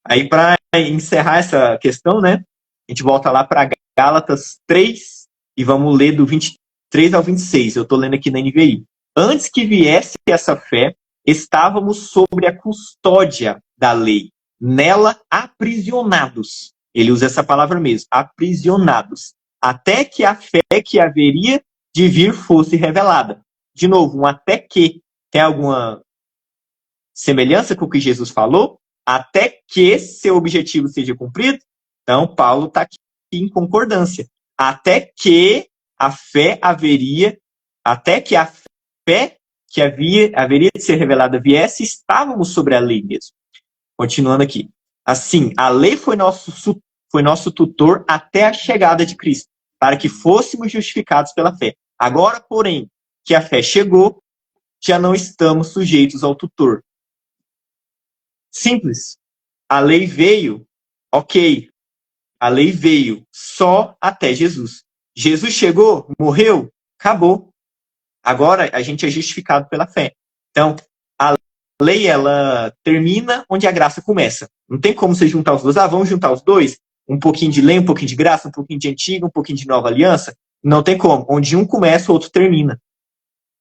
Aí, para encerrar essa questão, né? A gente volta lá para Gálatas 3 e vamos ler do 23 ao 26. Eu estou lendo aqui na NVI. Antes que viesse essa fé, estávamos sobre a custódia da lei. Nela, aprisionados. Ele usa essa palavra mesmo, aprisionados. Até que a fé que haveria de vir fosse revelada. De novo, um até que. Tem alguma semelhança com o que Jesus falou? Até que seu objetivo seja cumprido? Então, Paulo está aqui em concordância. Até que a fé haveria, até que a fé que haveria de ser revelada viesse, estávamos sobre a lei mesmo. Continuando aqui. Assim, a lei foi nosso tutor até a chegada de Cristo, para que fôssemos justificados pela fé. Agora, porém, que a fé chegou, já não estamos sujeitos ao tutor. Simples. A lei veio, ok. A lei veio só até Jesus. Jesus chegou, morreu, acabou. Agora a gente é justificado pela fé. Então, a lei, ela termina onde a graça começa. Não tem como você juntar os dois. Ah, vamos juntar os dois? Um pouquinho de lei, um pouquinho de graça, um pouquinho de antiga, um pouquinho de nova aliança? Não tem como. Onde um começa, o outro termina.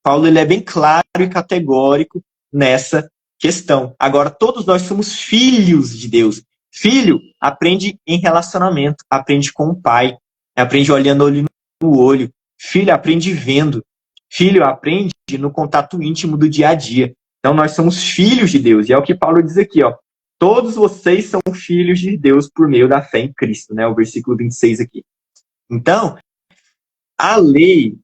Paulo ele é bem claro e categórico nessa questão. Agora, todos nós somos filhos de Deus. Filho aprende em relacionamento, aprende com o pai, aprende olhando olho no olho. Filho aprende vendo. Filho aprende no contato íntimo do dia a dia. Então, nós somos filhos de Deus. E é o que Paulo diz aqui, ó. Todos vocês são filhos de Deus por meio da fé em Cristo, né? O versículo 26 aqui. Então, a lei,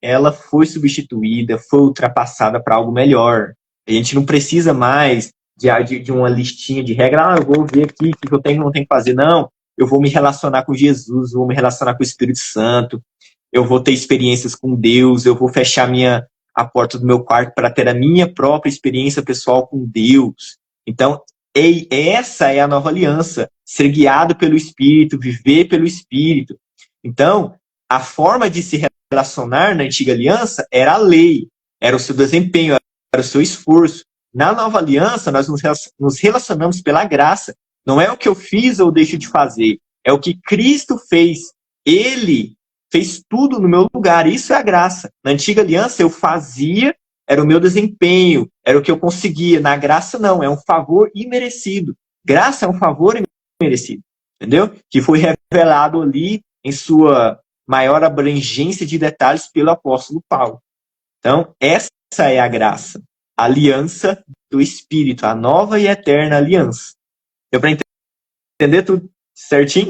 ela foi substituída, foi ultrapassada para algo melhor. A gente não precisa mais de uma listinha de regras. Ah, eu vou ver aqui o que eu tenho e não tenho que fazer. Não, eu vou me relacionar com Jesus, vou me relacionar com o Espírito Santo, eu vou ter experiências com Deus, eu vou fechar a porta do meu quarto para ter a minha própria experiência pessoal com Deus. Então, essa é a nova aliança. Ser guiado pelo Espírito, viver pelo Espírito. Então, a forma de se relacionar na antiga aliança era a lei, era o seu desempenho, era o seu esforço. Na nova aliança, nós nos relacionamos pela graça. Não é o que eu fiz ou deixo de fazer, é o que Cristo fez. Ele fez tudo no meu lugar, isso é a graça. Na antiga aliança, eu fazia, era o meu desempenho, era o que eu conseguia. Na graça, não, é um favor imerecido. Graça é um favor imerecido, entendeu? Que foi revelado ali em sua maior abrangência de detalhes pelo apóstolo Paulo. Então, essa é a graça, a aliança do Espírito, a nova e eterna aliança. Deu para entender tudo? Certinho?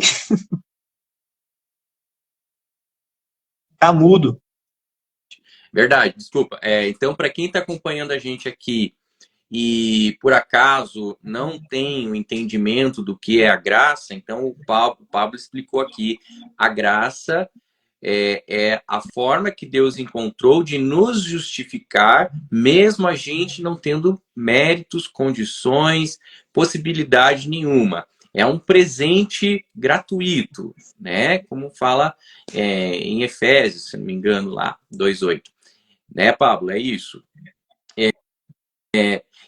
Tá mudo. Verdade, desculpa. Então, para quem está acompanhando a gente aqui e por acaso não tem o entendimento do que é a graça, então o Pablo explicou aqui. A graça é a forma que Deus encontrou de nos justificar, mesmo a gente não tendo méritos, condições, possibilidade nenhuma. É um presente gratuito, né? Como fala em Efésios, se não me engano, lá, 2:8. Né, Pablo? É isso.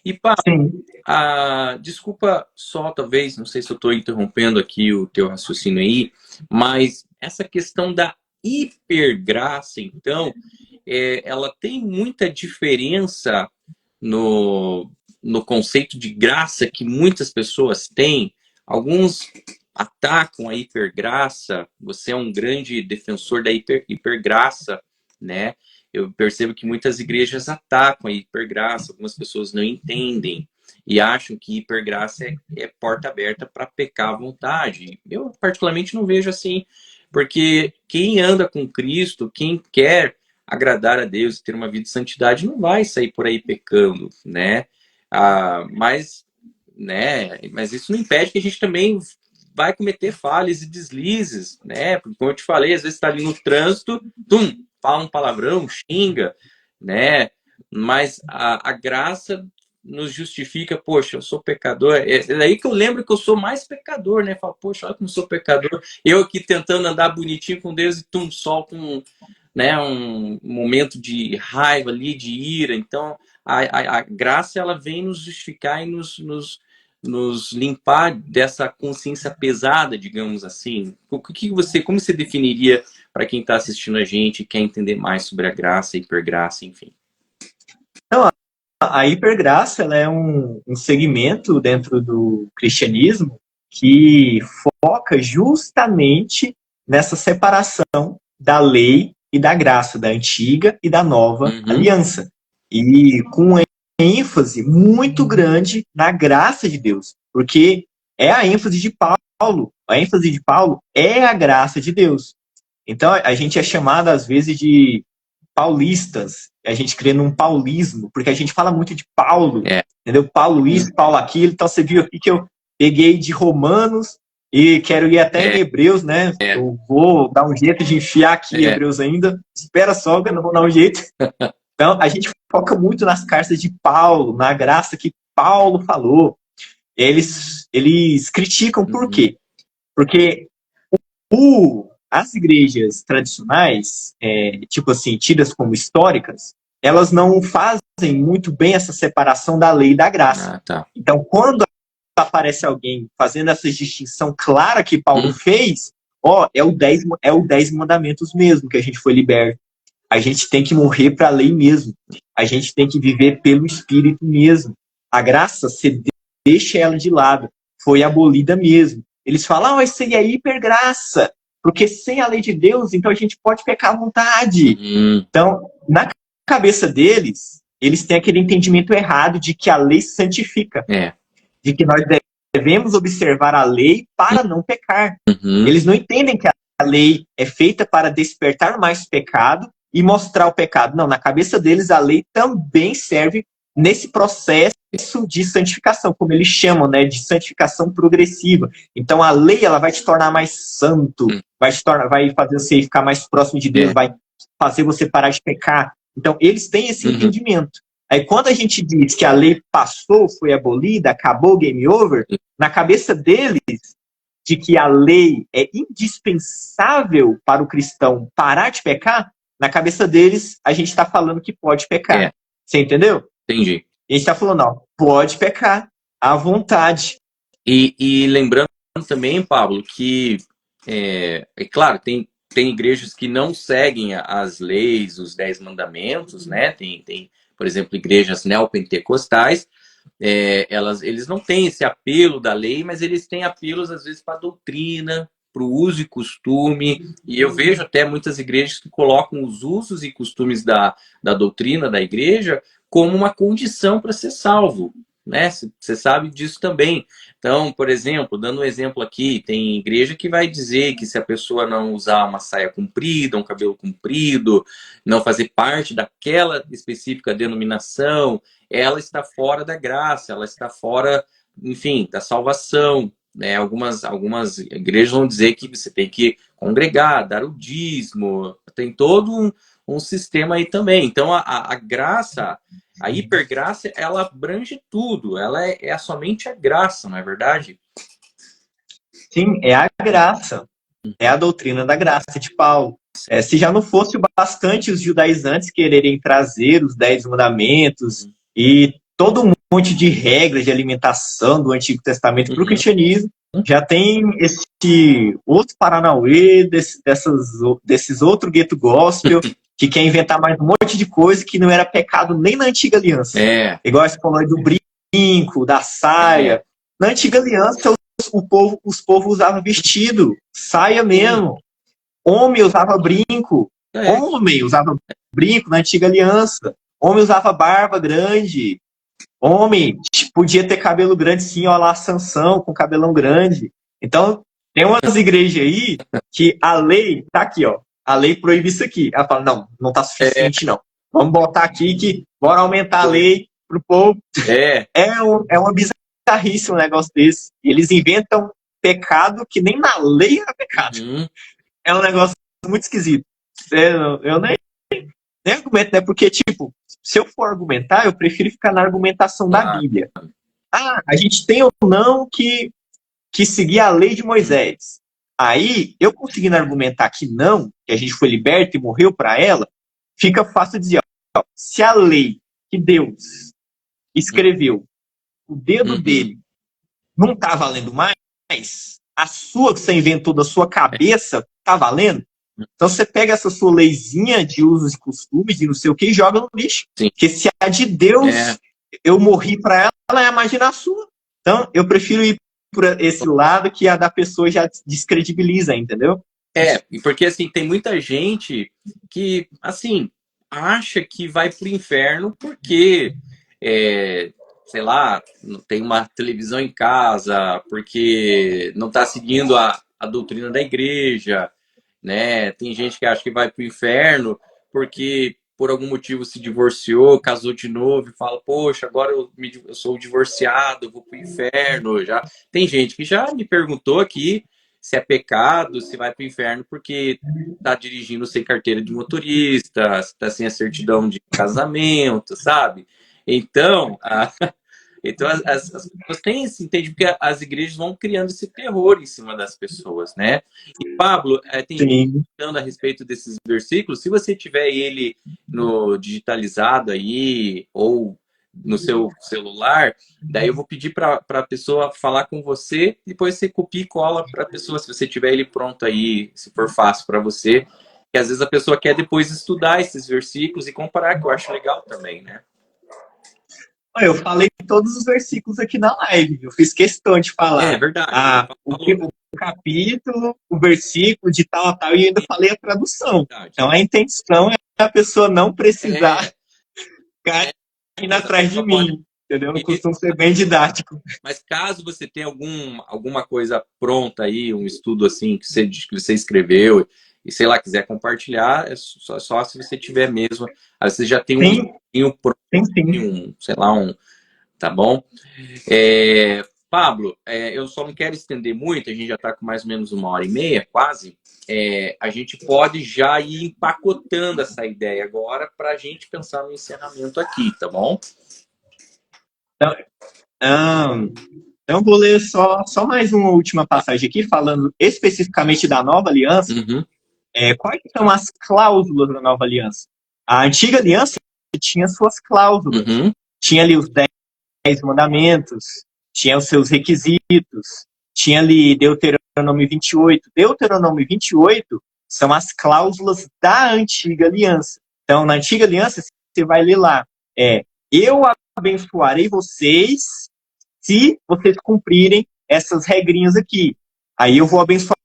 E, Pablo, Sim. desculpa só, talvez, não sei se eu estou interrompendo aqui o teu raciocínio aí, mas essa questão da hipergraça, então, ela tem muita diferença no conceito de graça que muitas pessoas têm. Alguns atacam a hipergraça, você é um grande defensor da hipergraça, né? Eu percebo que muitas igrejas atacam a hipergraça, algumas pessoas não entendem e acham que hipergraça é porta aberta para pecar à vontade. Eu, particularmente, não vejo assim, porque quem anda com Cristo, quem quer agradar a Deus e ter uma vida de santidade, não vai sair por aí pecando, né? Mas isso não impede que a gente também vai cometer falhas e deslizes, né? Porque, como eu te falei, às vezes está ali no trânsito, fala um palavrão, xinga, né? Mas a graça nos justifica, poxa, eu sou pecador. É daí que eu lembro que eu sou mais pecador, né? Falo, poxa, olha como sou pecador. Eu aqui tentando andar bonitinho com Deus e solta né, um momento de raiva ali, de ira. Então, a graça, ela vem nos justificar e nos limpar dessa consciência pesada, digamos assim. Como você definiria para quem está assistindo a gente e quer entender mais sobre a graça, a hipergraça, enfim? Então, a hipergraça ela é um segmento dentro do cristianismo que foca justamente nessa separação da lei e da graça, da antiga e da nova aliança. E com ênfase muito grande na graça de Deus, porque é a ênfase de Paulo. A ênfase de Paulo é a graça de Deus. Então, a gente é chamado, às vezes, de paulistas. A gente crê num paulismo, porque a gente fala muito de Paulo, entendeu? Paulo isso, Paulo aquilo. Então, você viu aqui que eu peguei de Romanos e quero ir até em Hebreus, né? Eu vou dar um jeito de enfiar aqui em Hebreus ainda. Espera só, que eu não vou dar um jeito. Então, a gente foca muito nas cartas de Paulo, na graça que Paulo falou. Eles criticam por quê? Porque as igrejas tradicionais, tipo assim, tidas como históricas, elas não fazem muito bem essa separação da lei e da graça. Tá. Então, quando aparece alguém fazendo essa distinção clara que Paulo fez, é o 10 mandamentos mesmo que a gente foi liberto. A gente tem que morrer para a lei mesmo. A gente tem que viver pelo Espírito mesmo. A graça, você deixa ela de lado. Foi abolida mesmo. Eles falam, isso aí é hipergraça. Porque sem a lei de Deus, então a gente pode pecar à vontade. Então, na cabeça deles, eles têm aquele entendimento errado de que a lei santifica. De que nós devemos observar a lei para não pecar. Eles não entendem que a lei é feita para despertar mais pecado e mostrar o pecado. Não, na cabeça deles, a lei também serve nesse processo de santificação, como eles chamam, né, de santificação progressiva. Então, a lei ela vai te tornar mais santo, vai fazer você ficar mais próximo de Deus, vai fazer você parar de pecar. Então, eles têm esse entendimento. Aí, quando a gente diz que a lei passou, foi abolida, acabou, game over, na cabeça deles, de que a lei é indispensável para o cristão parar de pecar, na cabeça deles, a gente está falando que pode pecar. Você entendeu? Entendi. A gente está falando, pode pecar à vontade. E lembrando também, Pablo, que, claro, tem igrejas que não seguem as leis, os 10 mandamentos, né? Tem, por exemplo, igrejas neopentecostais, eles não têm esse apelo da lei, mas eles têm apelos, às vezes, para a doutrina, para o uso e costume. E eu vejo até muitas igrejas que colocam os usos e costumes da doutrina da igreja como uma condição para ser salvo. né? Você sabe disso também. Então, por exemplo, dando um exemplo aqui, tem igreja que vai dizer que se a pessoa não usar uma saia comprida, um cabelo comprido, não fazer parte daquela específica denominação, ela está fora da graça, ela está fora, enfim, da salvação. Né? Algumas igrejas vão dizer que você tem que congregar, dar o dízimo, tem todo um sistema aí também. Então, a graça, a hipergraça, ela abrange tudo. Ela é somente a graça, não é verdade? Sim, é a graça. É a doutrina da graça de Paulo. Se já não fosse bastante os judaizantes quererem trazer os 10 mandamentos e todo um monte de regras de alimentação do Antigo Testamento para o cristianismo, já tem esse outro Paranauê, desses outros gueto gospel, que quer inventar mais um monte de coisa que não era pecado nem na Antiga Aliança. Igual você falou aí do brinco, da saia. Na Antiga Aliança, os povos usavam vestido, saia mesmo. Homem usava brinco. Homem usava brinco na Antiga Aliança. Homem usava barba grande. Homem podia ter cabelo grande, sim, ó lá, Sansão, com cabelão grande. Então, tem umas igrejas aí que a lei, tá aqui, ó. A lei proíbe isso aqui. Ela fala, não tá suficiente, não. Vamos botar aqui que bora aumentar a lei pro povo. É uma bizarrice um negócio desse. Eles inventam pecado que nem na lei era pecado. É um negócio muito esquisito. Eu nem argumento, né? Porque, tipo, se eu for argumentar, eu prefiro ficar na argumentação da Bíblia. A gente tem ou não que seguir a lei de Moisés. Aí, eu conseguindo argumentar que não, que a gente foi liberto e morreu para ela, fica fácil dizer, ó, se a lei que Deus escreveu, o dedo dele não tá valendo mais, a sua que você inventou da sua cabeça tá valendo? Então você pega essa sua leizinha de usos e costumes e não sei o que e joga no lixo. Sim. Porque se a de Deus eu morri para ela é a imagina sua. Então eu prefiro ir por esse lado que a da pessoa já descredibiliza, entendeu? Porque assim, tem muita gente que, assim, acha que vai pro inferno porque, sei lá, não tem uma televisão em casa, porque não tá seguindo a doutrina da igreja, né? Tem gente que acha que vai pro inferno porque por algum motivo se divorciou, casou de novo e fala, poxa, agora eu sou divorciado, eu vou pro inferno. Já tem gente que já me perguntou aqui se é pecado, se vai pro inferno porque tá dirigindo sem carteira de motorista, se tá sem a certidão de casamento, sabe? Então, então as pessoas têm esse entendimento, porque as igrejas vão criando esse terror em cima das pessoas, né? E, Pablo, tem gente falando a respeito desses versículos. Se você tiver ele no digitalizado aí, ou no seu celular, daí eu vou pedir para a pessoa falar com você, depois você copia e cola para a pessoa, se você tiver ele pronto aí, se for fácil para você. Que às vezes a pessoa quer depois estudar esses versículos e comparar, que eu acho legal também, né? Eu falei todos os versículos aqui na live. Eu fiz questão de falar. É verdade. O capítulo, o versículo de tal a tal, e ainda falei a tradução. Então a intenção é a pessoa não precisar ficar indo atrás de mim. Entendeu? Eu costumo ser bem didático. Mas caso você tenha alguma coisa pronta aí, um estudo assim que você escreveu e, sei lá, quiser compartilhar, é só se você tiver mesmo. Aí você já tem um pronto, sei lá, tá bom? Pablo, eu só não quero estender muito, a gente já está com mais ou menos 1h30, quase. A gente pode já ir empacotando essa ideia agora para a gente pensar no encerramento aqui, tá bom? Então, vou ler só mais uma última passagem aqui, falando especificamente da Nova Aliança. Quais são as cláusulas da Nova Aliança? A Antiga Aliança tinha suas cláusulas. Tinha ali os 10 mandamentos, tinha os seus requisitos, tinha ali Deuteronômio 28. Deuteronômio 28 são as cláusulas da Antiga Aliança. Então, na Antiga Aliança, você vai ler lá, eu abençoarei vocês se vocês cumprirem essas regrinhas aqui. Aí eu vou abençoar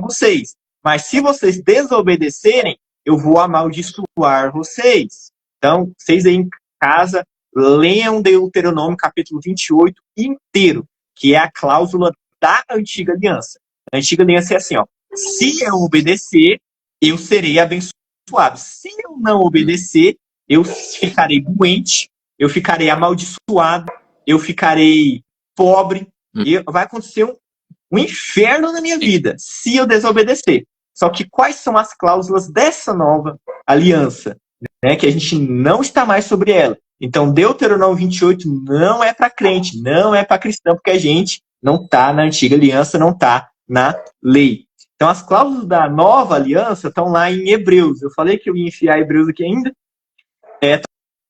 vocês. Mas se vocês desobedecerem, eu vou amaldiçoar vocês. Então, vocês aí em casa, leiam Deuteronômio capítulo 28 inteiro, que é a cláusula da antiga aliança. A antiga aliança é assim, ó, se eu obedecer, eu serei abençoado. Se eu não obedecer, eu ficarei doente, eu ficarei amaldiçoado, eu ficarei pobre, e vai acontecer um inferno na minha vida se eu desobedecer. Só que quais são as cláusulas dessa nova aliança? Né, que a gente não está mais sobre ela. Então, Deuteronômio 28 não é para crente, não é para cristão, porque a gente não está na antiga aliança, não está na lei. Então, as cláusulas da nova aliança estão lá em Hebreus. Eu falei que eu ia enfiar Hebreus aqui ainda.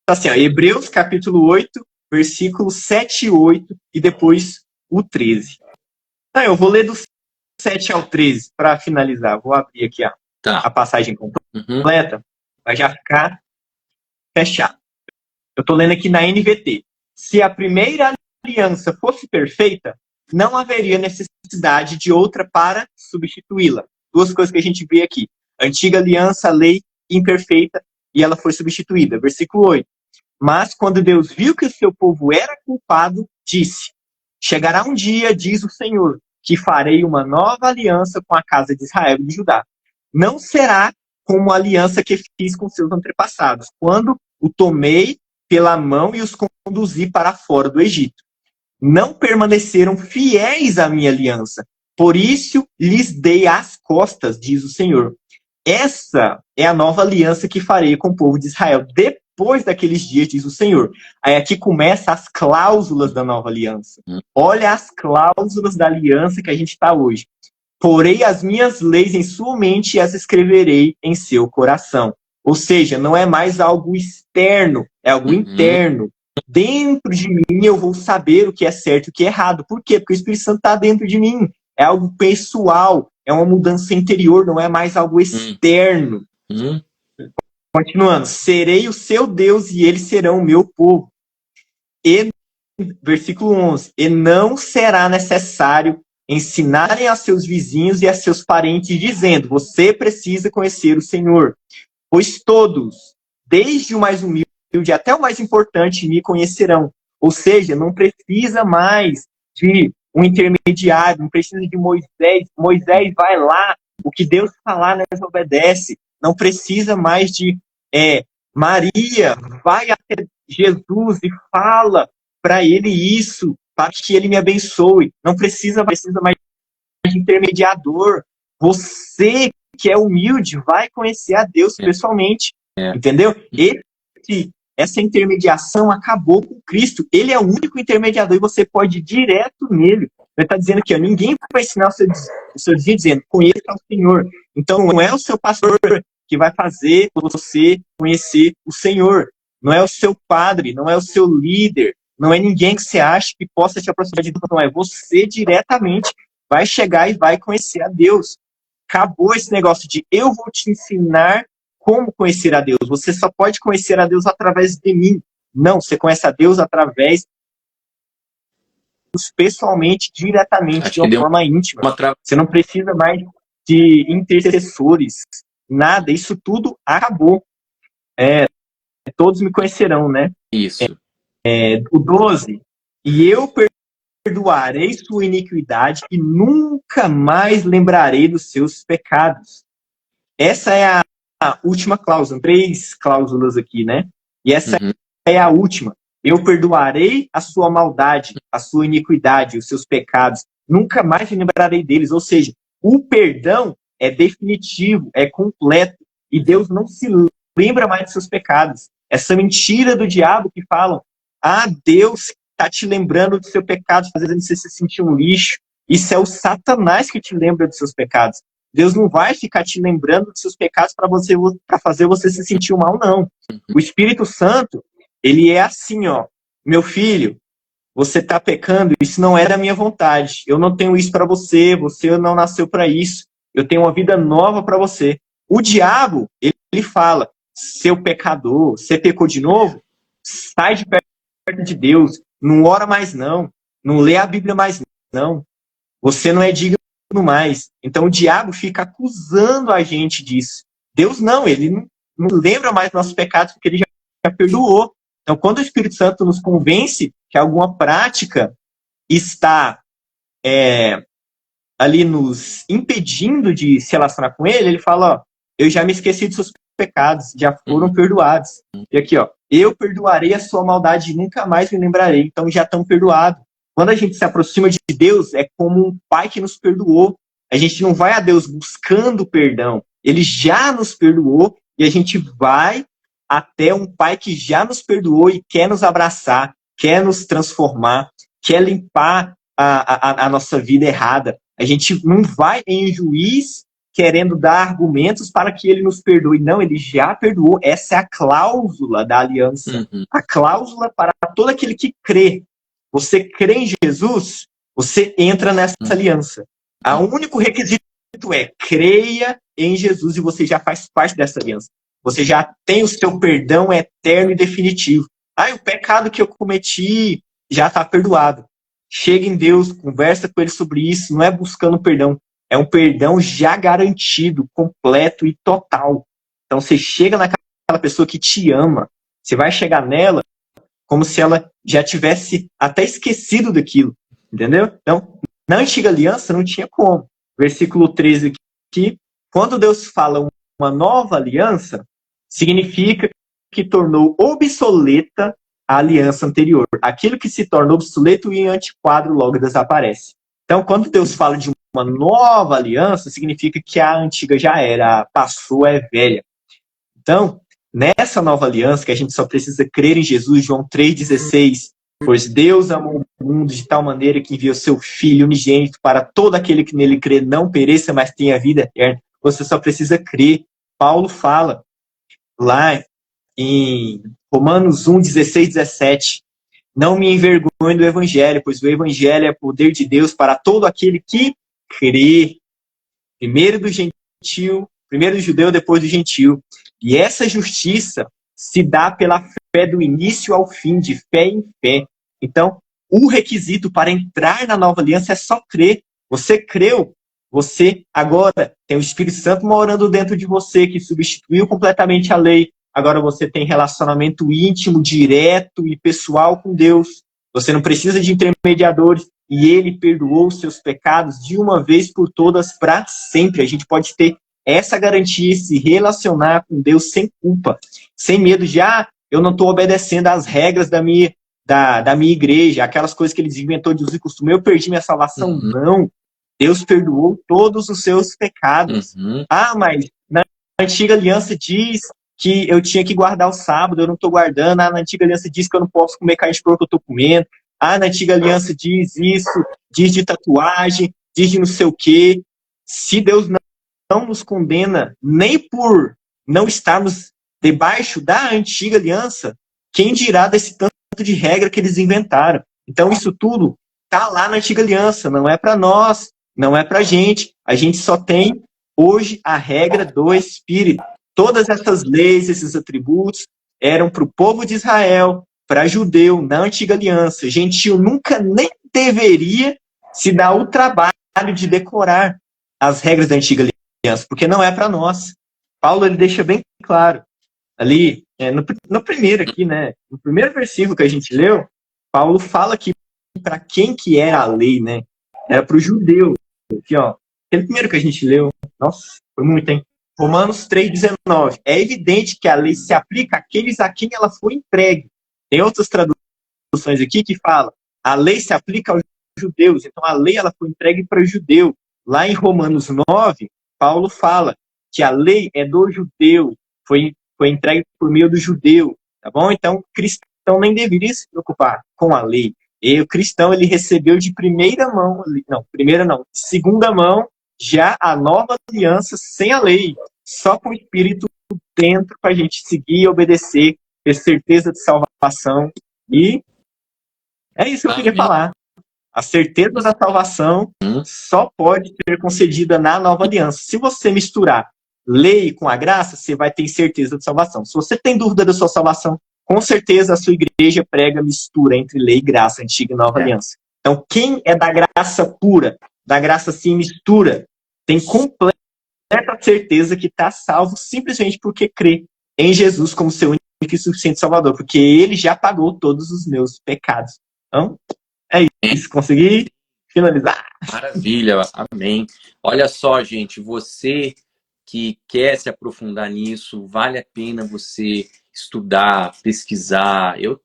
Tá assim, ó, Hebreus capítulo 8, versículos 7 e 8, e depois o 13. Então, eu vou ler do 7 ao 13 para finalizar. Vou abrir aqui a passagem completa, vai já ficar fechado. Eu estou lendo aqui na NVT. Se a primeira aliança fosse perfeita, não haveria necessidade de outra para substituí-la. Duas coisas que a gente vê aqui. Antiga aliança, lei imperfeita, e ela foi substituída. Versículo 8. Mas quando Deus viu que o seu povo era culpado, disse: chegará um dia, diz o Senhor, que farei uma nova aliança com a casa de Israel e de Judá. Não será como a aliança que fiz com seus antepassados, quando o tomei pela mão e os conduzi para fora do Egito. Não permaneceram fiéis à minha aliança, por isso lhes dei as costas, diz o Senhor. Essa é a nova aliança que farei com o povo de Israel depois daqueles dias, diz o Senhor. Aí aqui começam as cláusulas da nova aliança. Olha as cláusulas da aliança que a gente está hoje. Porei as minhas leis em sua mente e as escreverei em seu coração. Ou seja, não é mais algo externo, é algo interno. Dentro de mim eu vou saber o que é certo e o que é errado. Por quê? Porque o Espírito Santo está dentro de mim. É algo pessoal, é uma mudança interior, não é mais algo externo. Continuando, serei o seu Deus e eles serão o meu povo. E, versículo 11, e não será necessário ensinarem a seus vizinhos e a seus parentes, dizendo: você precisa conhecer o Senhor. Pois todos, desde o mais humilde até o mais importante, me conhecerão. Ou seja, não precisa mais de um intermediário, não precisa de Moisés. Moisés vai lá, o que Deus falar, nós obedece. Não precisa mais de Maria, vai até Jesus e fala para ele isso, para que ele me abençoe. Não precisa mais de intermediador. Você que é humilde vai conhecer a Deus pessoalmente. Entendeu? Essa intermediação acabou com Cristo. Ele é o único intermediador e você pode ir direto nele. Ele está dizendo aqui, ó, ninguém vai ensinar o seu dia dizendo: conheça o Senhor. Então não é o seu pastor que vai fazer você conhecer o Senhor. Não é o seu padre, não é o seu líder, não é ninguém que você acha que possa te aproximar de Deus. Não, é você diretamente vai chegar e vai conhecer a Deus. Acabou esse negócio de eu vou te ensinar como conhecer a Deus. Você só pode conhecer a Deus através de mim. Não, você conhece a Deus através pessoalmente, diretamente, de uma forma íntima. Você não precisa mais de intercessores, nada. Isso tudo acabou. Todos me conhecerão, né? Isso. O 12. E eu perdoarei sua iniquidade e nunca mais lembrarei dos seus pecados. Essa é a última cláusula. 3 cláusulas aqui, né? E essa é a última. Eu perdoarei a sua maldade, a sua iniquidade, os seus pecados. Nunca mais me lembrarei deles. Ou seja, o perdão é definitivo, é completo. E Deus não se lembra mais dos seus pecados. Essa mentira do diabo que falam: Deus está te lembrando do seu pecado, fazendo você se sentir um lixo. Isso é o Satanás que te lembra dos seus pecados. Deus não vai ficar te lembrando dos seus pecados para fazer você se sentir mal, não. O Espírito Santo, ele é assim, ó: meu filho, você está pecando, isso não é da minha vontade. Eu não tenho isso para você, você não nasceu para isso. Eu tenho uma vida nova para você. O diabo, ele fala: seu pecador, você pecou de novo? Sai de perto de Deus, não ora mais não, não lê a Bíblia mais não, você não é digno mais. Então o diabo fica acusando a gente disso. Deus não, ele não lembra mais dos nossos pecados, porque ele já perdoou. Então, quando o Espírito Santo nos convence que alguma prática está ali nos impedindo de se relacionar com ele, ele fala, ó, eu já me esqueci dos seus pecados, já foram perdoados. E aqui, ó, eu perdoarei a sua maldade e nunca mais me lembrarei. Então já estão perdoados. Quando a gente se aproxima de Deus, é como um pai que nos perdoou. A gente não vai a Deus buscando perdão. Ele já nos perdoou e a gente vai até um pai que já nos perdoou e quer nos abraçar, quer nos transformar, quer limpar a nossa vida errada. A gente não vai em juiz querendo dar argumentos para que ele nos perdoe. Não, ele já perdoou. Essa é a cláusula da aliança. A cláusula para todo aquele que crê. Você crê em Jesus, você entra nessa aliança. O único requisito é creia em Jesus e você já faz parte dessa aliança. Você já tem o seu perdão eterno e definitivo. O pecado que eu cometi já está perdoado. Chega em Deus, conversa com ele sobre isso, não é buscando perdão. É um perdão já garantido, completo e total. Então você chega naquela pessoa que te ama, você vai chegar nela como se ela já tivesse até esquecido daquilo, entendeu? Então, na antiga aliança não tinha como. Versículo 13 aqui, quando Deus fala uma nova aliança, significa que tornou obsoleta a aliança anterior. Aquilo que se torna obsoleto e antiquado logo desaparece. Então, quando Deus fala de uma nova aliança, significa que a antiga já era, passou, é velha. Então, nessa nova aliança, que a gente só precisa crer em Jesus, João 3,16, pois Deus amou o mundo de tal maneira que enviou seu Filho unigênito para todo aquele que nele crê não pereça, mas tenha vida eterna. Você só precisa crer. Paulo fala lá em Romanos 1:16, 17, não me envergonhe do Evangelho, pois o Evangelho é poder de Deus para todo aquele que crê. Primeiro do gentil, primeiro do judeu, depois do gentil. E essa justiça se dá pela fé do início ao fim, de fé em fé. Então, o requisito para entrar na nova aliança é só crer. Você creu, você agora tem o Espírito Santo morando dentro de você, que substituiu completamente a lei. Agora você tem relacionamento íntimo, direto e pessoal com Deus. Você não precisa de intermediadores e ele perdoou os seus pecados de uma vez por todas para sempre. A gente pode ter essa garantia e se relacionar com Deus sem culpa, sem medo de, eu não estou obedecendo às regras da minha igreja, aquelas coisas que eles inventou de uso e costume, eu perdi minha salvação. Não. Deus perdoou todos os seus pecados. Mas na antiga aliança diz que eu tinha que guardar o sábado, eu não estou guardando. Na antiga aliança diz que eu não posso comer carne de porco que eu estou comendo. Na antiga aliança diz isso, diz de tatuagem, diz de não sei o quê. Se Deus não nos condena nem por não estarmos debaixo da antiga aliança, quem dirá desse tanto de regra que eles inventaram? Então isso tudo está lá na antiga aliança, não é para nós, não é para a gente só tem hoje a regra do Espírito. Todas essas leis, esses atributos eram para o povo de Israel, para judeu, na antiga aliança. Gentil nunca nem deveria se dar o trabalho de decorar as regras da antiga aliança, porque não é para nós. Paulo ele deixa bem claro ali, no primeiro aqui, né? No primeiro versículo que a gente leu, Paulo fala que para quem que era a lei, né? Era para o judeu. Aqui, ó, aquele primeiro que a gente leu, nossa, foi muito, hein? Romanos 3,19. É evidente que a lei se aplica àqueles a quem ela foi entregue. Tem outras traduções aqui que falam, a lei se aplica aos judeus, então a lei ela foi entregue para o judeu. Lá em Romanos 9, Paulo fala que a lei é do judeu, foi entregue por meio do judeu, tá bom? Então, o cristão nem deveria se preocupar com a lei. E o cristão, ele recebeu de segunda mão, já a nova aliança sem a lei, só com o Espírito dentro para a gente seguir e obedecer, ter certeza de salvação. E é isso que eu queria falar. A certeza da salvação só pode ser concedida na nova aliança. Se você misturar lei com a graça, você vai ter certeza de salvação. Se você tem dúvida da sua salvação, com certeza a sua igreja prega mistura entre lei e graça, antiga e nova aliança. Então, quem é da graça pura, da graça sem mistura, tem completa certeza que está salvo simplesmente porque crê em Jesus como seu único e suficiente Salvador, porque ele já pagou todos os meus pecados. Então, é isso. Consegui finalizar. Maravilha, amém. Olha só, gente, você que quer se aprofundar nisso, vale a pena você estudar, pesquisar. Eu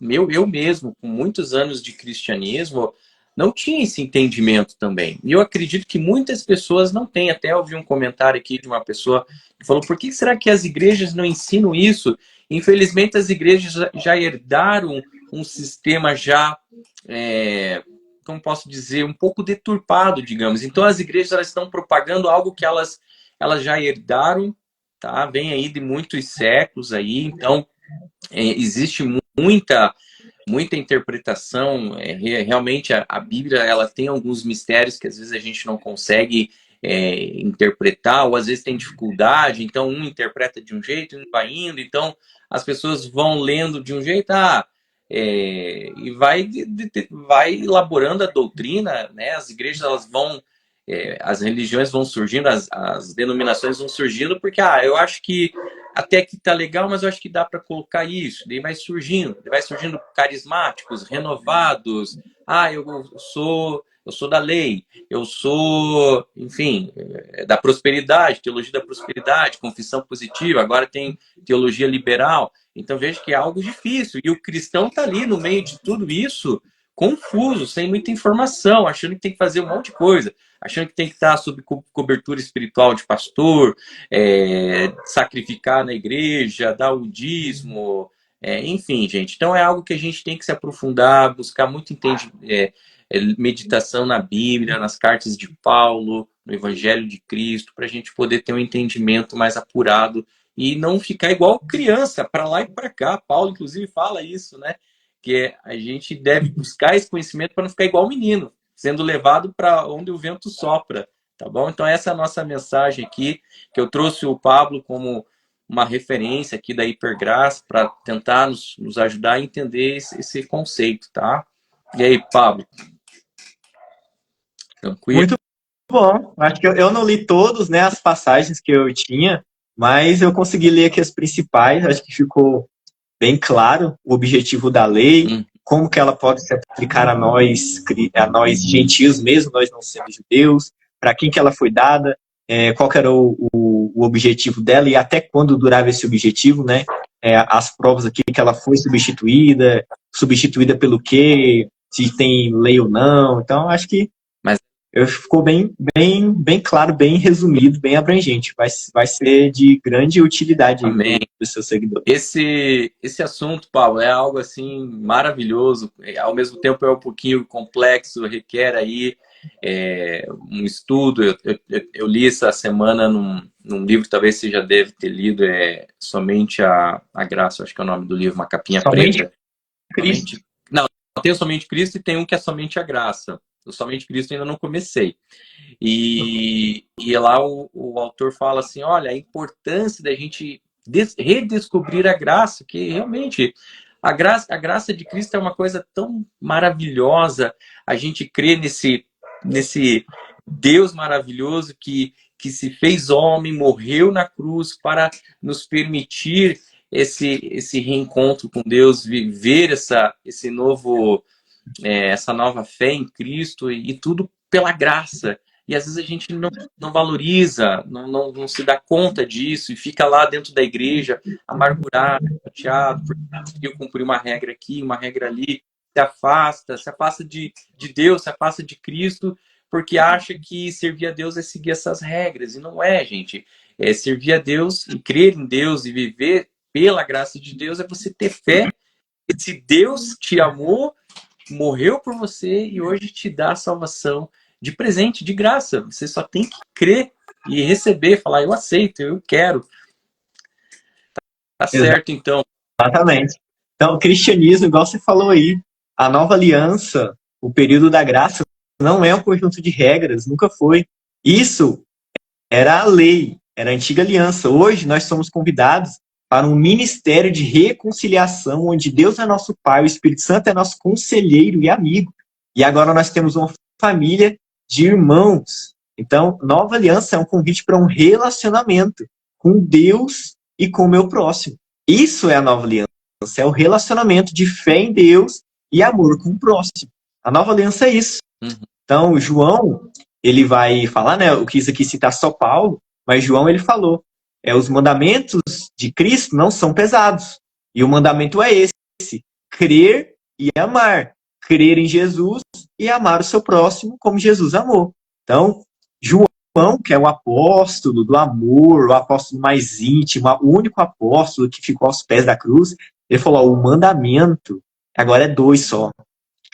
mesmo, com muitos anos de cristianismo, não tinha esse entendimento também. E eu acredito que muitas pessoas não têm. Até ouvi um comentário aqui de uma pessoa que falou: por que será que as igrejas não ensinam isso? Infelizmente, as igrejas já herdaram um sistema já, como posso dizer, um pouco deturpado, digamos. Então, as igrejas elas estão propagando algo que elas já herdaram, tá? Vem aí de muitos séculos aí. Então, existe muita interpretação. Realmente, a Bíblia ela tem alguns mistérios que às vezes a gente não consegue interpretar, ou às vezes tem dificuldade. Então, um interpreta de um jeito, um vai indo. Então, as pessoas vão lendo de um jeito, e vai elaborando a doutrina, né? As igrejas elas vão, as religiões vão surgindo, as denominações vão surgindo, porque eu acho que até que tá legal, mas eu acho que dá para colocar isso. Daí vai surgindo carismáticos, renovados. Eu sou da lei, eu sou, enfim, da prosperidade, teologia da prosperidade, confissão positiva, agora tem teologia liberal. Então veja que é algo difícil. E o cristão está ali no meio de tudo isso, confuso, sem muita informação, achando que tem que fazer um monte de coisa, achando que tem que estar sob cobertura espiritual de pastor, sacrificar na igreja, dar o dízimo, enfim, gente. Então é algo que a gente tem que se aprofundar, buscar muito meditação na Bíblia, nas cartas de Paulo, no Evangelho de Cristo, para a gente poder ter um entendimento mais apurado e não ficar igual criança, para lá e para cá. Paulo, inclusive, fala isso, né? Que a gente deve buscar esse conhecimento para não ficar igual menino, sendo levado para onde o vento sopra, tá bom? Então, essa é a nossa mensagem aqui, que eu trouxe o Pablo como uma referência aqui da Hipergraça, para tentar nos ajudar a entender esse conceito, tá? E aí, Pablo? Tranquilo? Muito bom. Acho que eu não li todos, né, as passagens que eu tinha, mas eu consegui ler aqui as principais. Acho que ficou bem claro o objetivo da lei, como que ela pode se aplicar a nós gentios, mesmo nós não sendo judeus, para quem que ela foi dada, qual que era o objetivo dela e até quando durava esse objetivo, né? As provas aqui que ela foi substituída pelo quê, se tem lei ou não. Então, acho que ficou bem claro, bem resumido, bem abrangente. Vai ser de grande utilidade para os seus seguidores. Esse assunto, Paulo, é algo assim maravilhoso. Ao mesmo tempo é um pouquinho complexo, requer aí um estudo. Eu li essa semana num livro que talvez você já deve ter lido, Somente a Graça, acho que é o nome do livro, uma capinha preta. Cristo. Não, tem o Somente Cristo e tem um que é Somente a Graça. O Somente Cristo ainda não comecei. E lá o autor fala assim, olha, a importância da gente redescobrir a graça, que realmente a graça de Cristo é uma coisa tão maravilhosa. A gente crê nesse Deus maravilhoso que se fez homem, morreu na cruz para nos permitir esse reencontro com Deus, viver essa nova fé em Cristo e tudo pela graça. E às vezes a gente não valoriza, não se dá conta disso e fica lá dentro da igreja amargurado, chateado, porque conseguiu cumprir uma regra aqui, uma regra ali, se afasta de Deus, se afasta de Cristo, porque acha que servir a Deus é seguir essas regras. E não é, gente. Servir a Deus e crer em Deus e viver pela graça de Deus é você ter fé. Se Deus te amou, morreu por você e hoje te dá a salvação de presente, de graça. Você só tem que crer e receber, falar, eu aceito, eu quero. Tá certo, então. Exatamente. Então, o cristianismo, igual você falou aí, a nova aliança, o período da graça, não é um conjunto de regras, nunca foi. Isso era a lei, era a antiga aliança. Hoje, nós somos convidados para um ministério de reconciliação, onde Deus é nosso Pai, o Espírito Santo é nosso conselheiro e amigo. E agora nós temos uma família de irmãos. Então, nova aliança é um convite para um relacionamento com Deus e com o meu próximo. Isso é a nova aliança. é o relacionamento de fé em Deus e amor com o próximo. A nova aliança é isso. Então, João, ele vai falar, né? Eu quis aqui citar só Paulo, mas João, ele falou, os mandamentos de Cristo não são pesados. E o mandamento é esse, crer e amar. Crer em Jesus e amar o seu próximo como Jesus amou. Então, João, que é o apóstolo do amor, o apóstolo mais íntimo, o único apóstolo que ficou aos pés da cruz, ele falou, o mandamento agora é 2 só.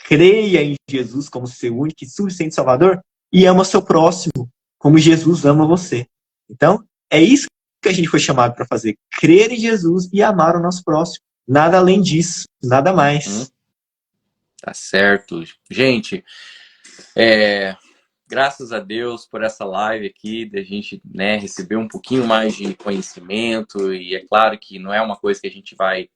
Creia em Jesus como seu único e suficiente Salvador e ama seu próximo como Jesus ama você. Então, é isso que a gente foi chamado para fazer. Crer em Jesus e amar o nosso próximo. Nada além disso, nada mais. Tá certo. Gente, graças a Deus por essa live aqui, da gente, né, receber um pouquinho mais de conhecimento, e é claro que não é uma coisa que a gente vai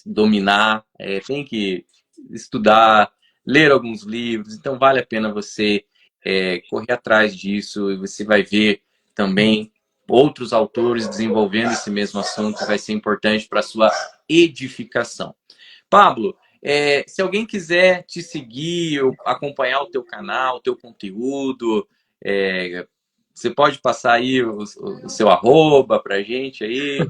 dominar, tem que estudar, ler alguns livros, então vale a pena você correr atrás disso, e você vai ver também outros autores desenvolvendo esse mesmo assunto, vai ser importante para a sua edificação. Pablo, se alguém quiser te seguir, ou acompanhar o teu canal, o teu conteúdo, você pode passar aí o seu arroba pra gente aí?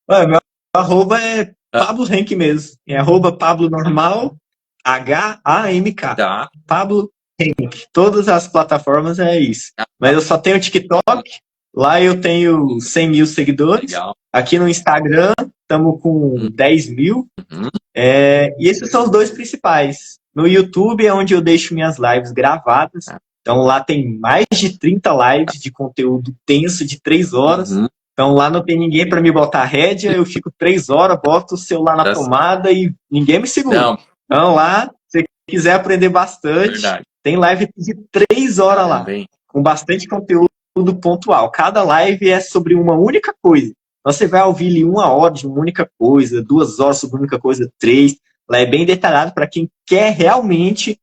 Meu arroba é Pablo Henk mesmo. É arroba Pablo normal, H-A-M-K. Tá. Pablo Henk. Todas as plataformas é isso. Mas eu só tenho o TikTok. Lá eu tenho 100 mil seguidores. Legal. Aqui no Instagram, estamos com 10 mil. E esses são os 2 principais. No YouTube é onde eu deixo minhas lives gravadas. Então lá tem mais de 30 lives de conteúdo tenso de 3 horas. Então lá não tem ninguém para me botar rédea. Eu fico 3 horas, boto o celular na tomada e ninguém me segura. Não. Então lá, se você quiser aprender bastante, Verdade. tem live de 3 horas lá. Com bastante conteúdo pontual. Cada live é sobre uma única coisa. Você vai ouvir ali 1 hora de uma única coisa, 2 horas sobre uma única coisa, 3. Lá é bem detalhado para quem quer realmente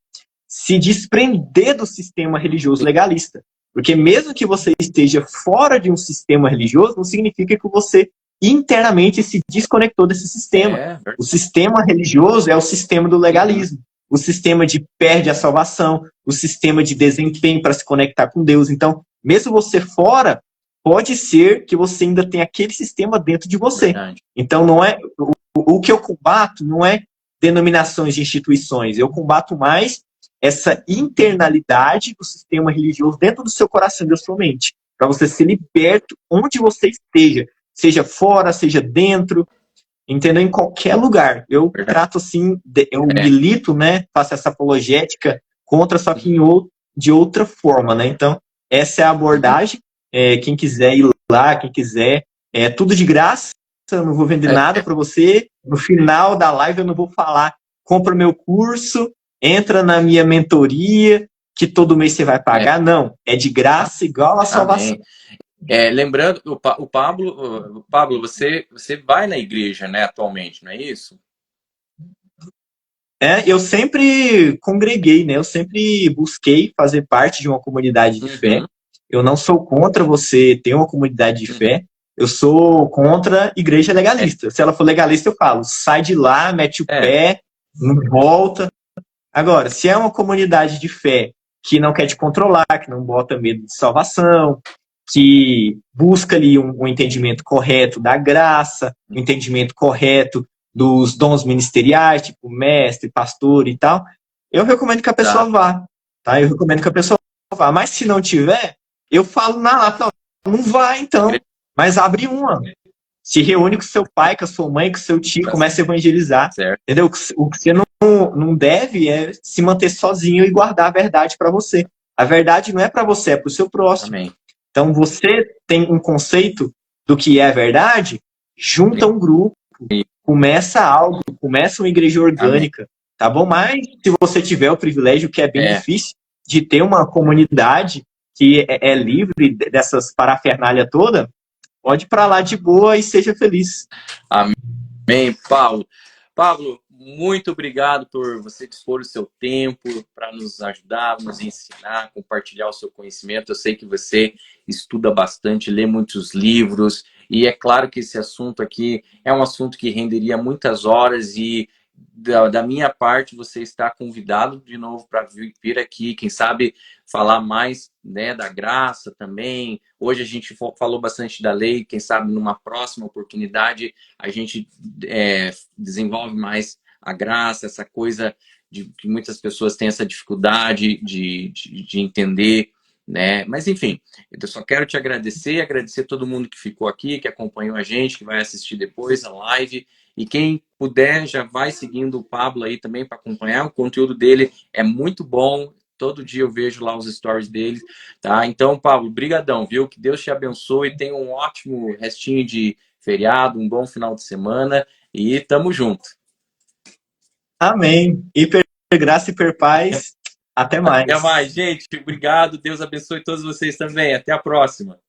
se desprender do sistema religioso legalista. Porque mesmo que você esteja fora de um sistema religioso, não significa que você internamente se desconectou desse sistema. O sistema religioso é o sistema do legalismo. O sistema de perde a salvação, o sistema de desempenho para se conectar com Deus. Então, mesmo você fora, pode ser que você ainda tenha aquele sistema dentro de você. Verdade. Então, não é o que eu combato não é denominações de instituições. Eu combato mais essa internalidade do sistema religioso dentro do seu coração e da sua mente. Para você ser liberto onde você esteja. Seja fora, seja dentro, entendeu? Em qualquer lugar. Eu trato assim, eu milito, né? Faço essa apologética contra, só que de outra forma, né? Então, essa é a abordagem. Quem quiser ir lá, quem quiser, tudo de graça, eu não vou vender nada para você. No final da live eu não vou falar, compra meu curso, entra na minha mentoria, que todo mês você vai pagar. Não, é de graça, igual a salvação. Lembrando, o Pablo, você vai na igreja, né, atualmente, não é isso? Eu sempre congreguei, né? Eu sempre busquei fazer parte de uma comunidade de fé. Eu não sou contra você ter uma comunidade de fé. Eu sou contra igreja legalista. Se ela for legalista, eu falo, sai de lá, mete o pé, não volta. Agora, se é uma comunidade de fé que não quer te controlar, que não bota medo de salvação, que busca ali um entendimento correto da graça, um entendimento correto dos dons ministeriais, tipo mestre, pastor e tal, eu recomendo que a pessoa vá. Tá? Eu recomendo que a pessoa vá. Mas se não tiver, eu falo na lata, não vai então, mas abre uma. Se reúne com seu pai, com a sua mãe, com seu tio, começa a evangelizar. Entendeu? O que você não deve é se manter sozinho e guardar a verdade para você. A verdade não é para você, é para o seu próximo. Amém. Então, você tem um conceito do que é a verdade, junta um grupo, começa algo, começa uma igreja orgânica, tá bom? Mas se você tiver o privilégio, que é bem difícil, de ter uma comunidade que é livre dessas parafernália toda, pode ir para lá de boa e seja feliz. Amém, Paulo. Pablo, muito obrigado por você dispor o seu tempo para nos ajudar, nos ensinar, compartilhar o seu conhecimento. Eu sei que você estuda bastante, lê muitos livros E é claro que esse assunto aqui é um assunto que renderia muitas horas e da minha parte, você está convidado de novo para vir aqui, quem sabe falar mais, né, da graça também. Hoje a gente falou bastante da lei, quem sabe numa próxima oportunidade a gente desenvolve mais a graça, essa coisa de que muitas pessoas têm essa dificuldade de entender, né? Mas enfim, eu só quero te agradecer, agradecer todo mundo que ficou aqui, que acompanhou a gente, que vai assistir depois a live. E quem puder, já vai seguindo o Pablo aí também para acompanhar. O conteúdo dele é muito bom. Todo dia eu vejo lá os stories dele, tá? Então, Pablo, brigadão, viu? Que Deus te abençoe. Tenha um ótimo restinho de feriado, um bom final de semana e tamo junto. Amém. Hiper graça, hiper paz. Até Até mais. mais, gente. Obrigado. Deus abençoe todos vocês também. Até a próxima.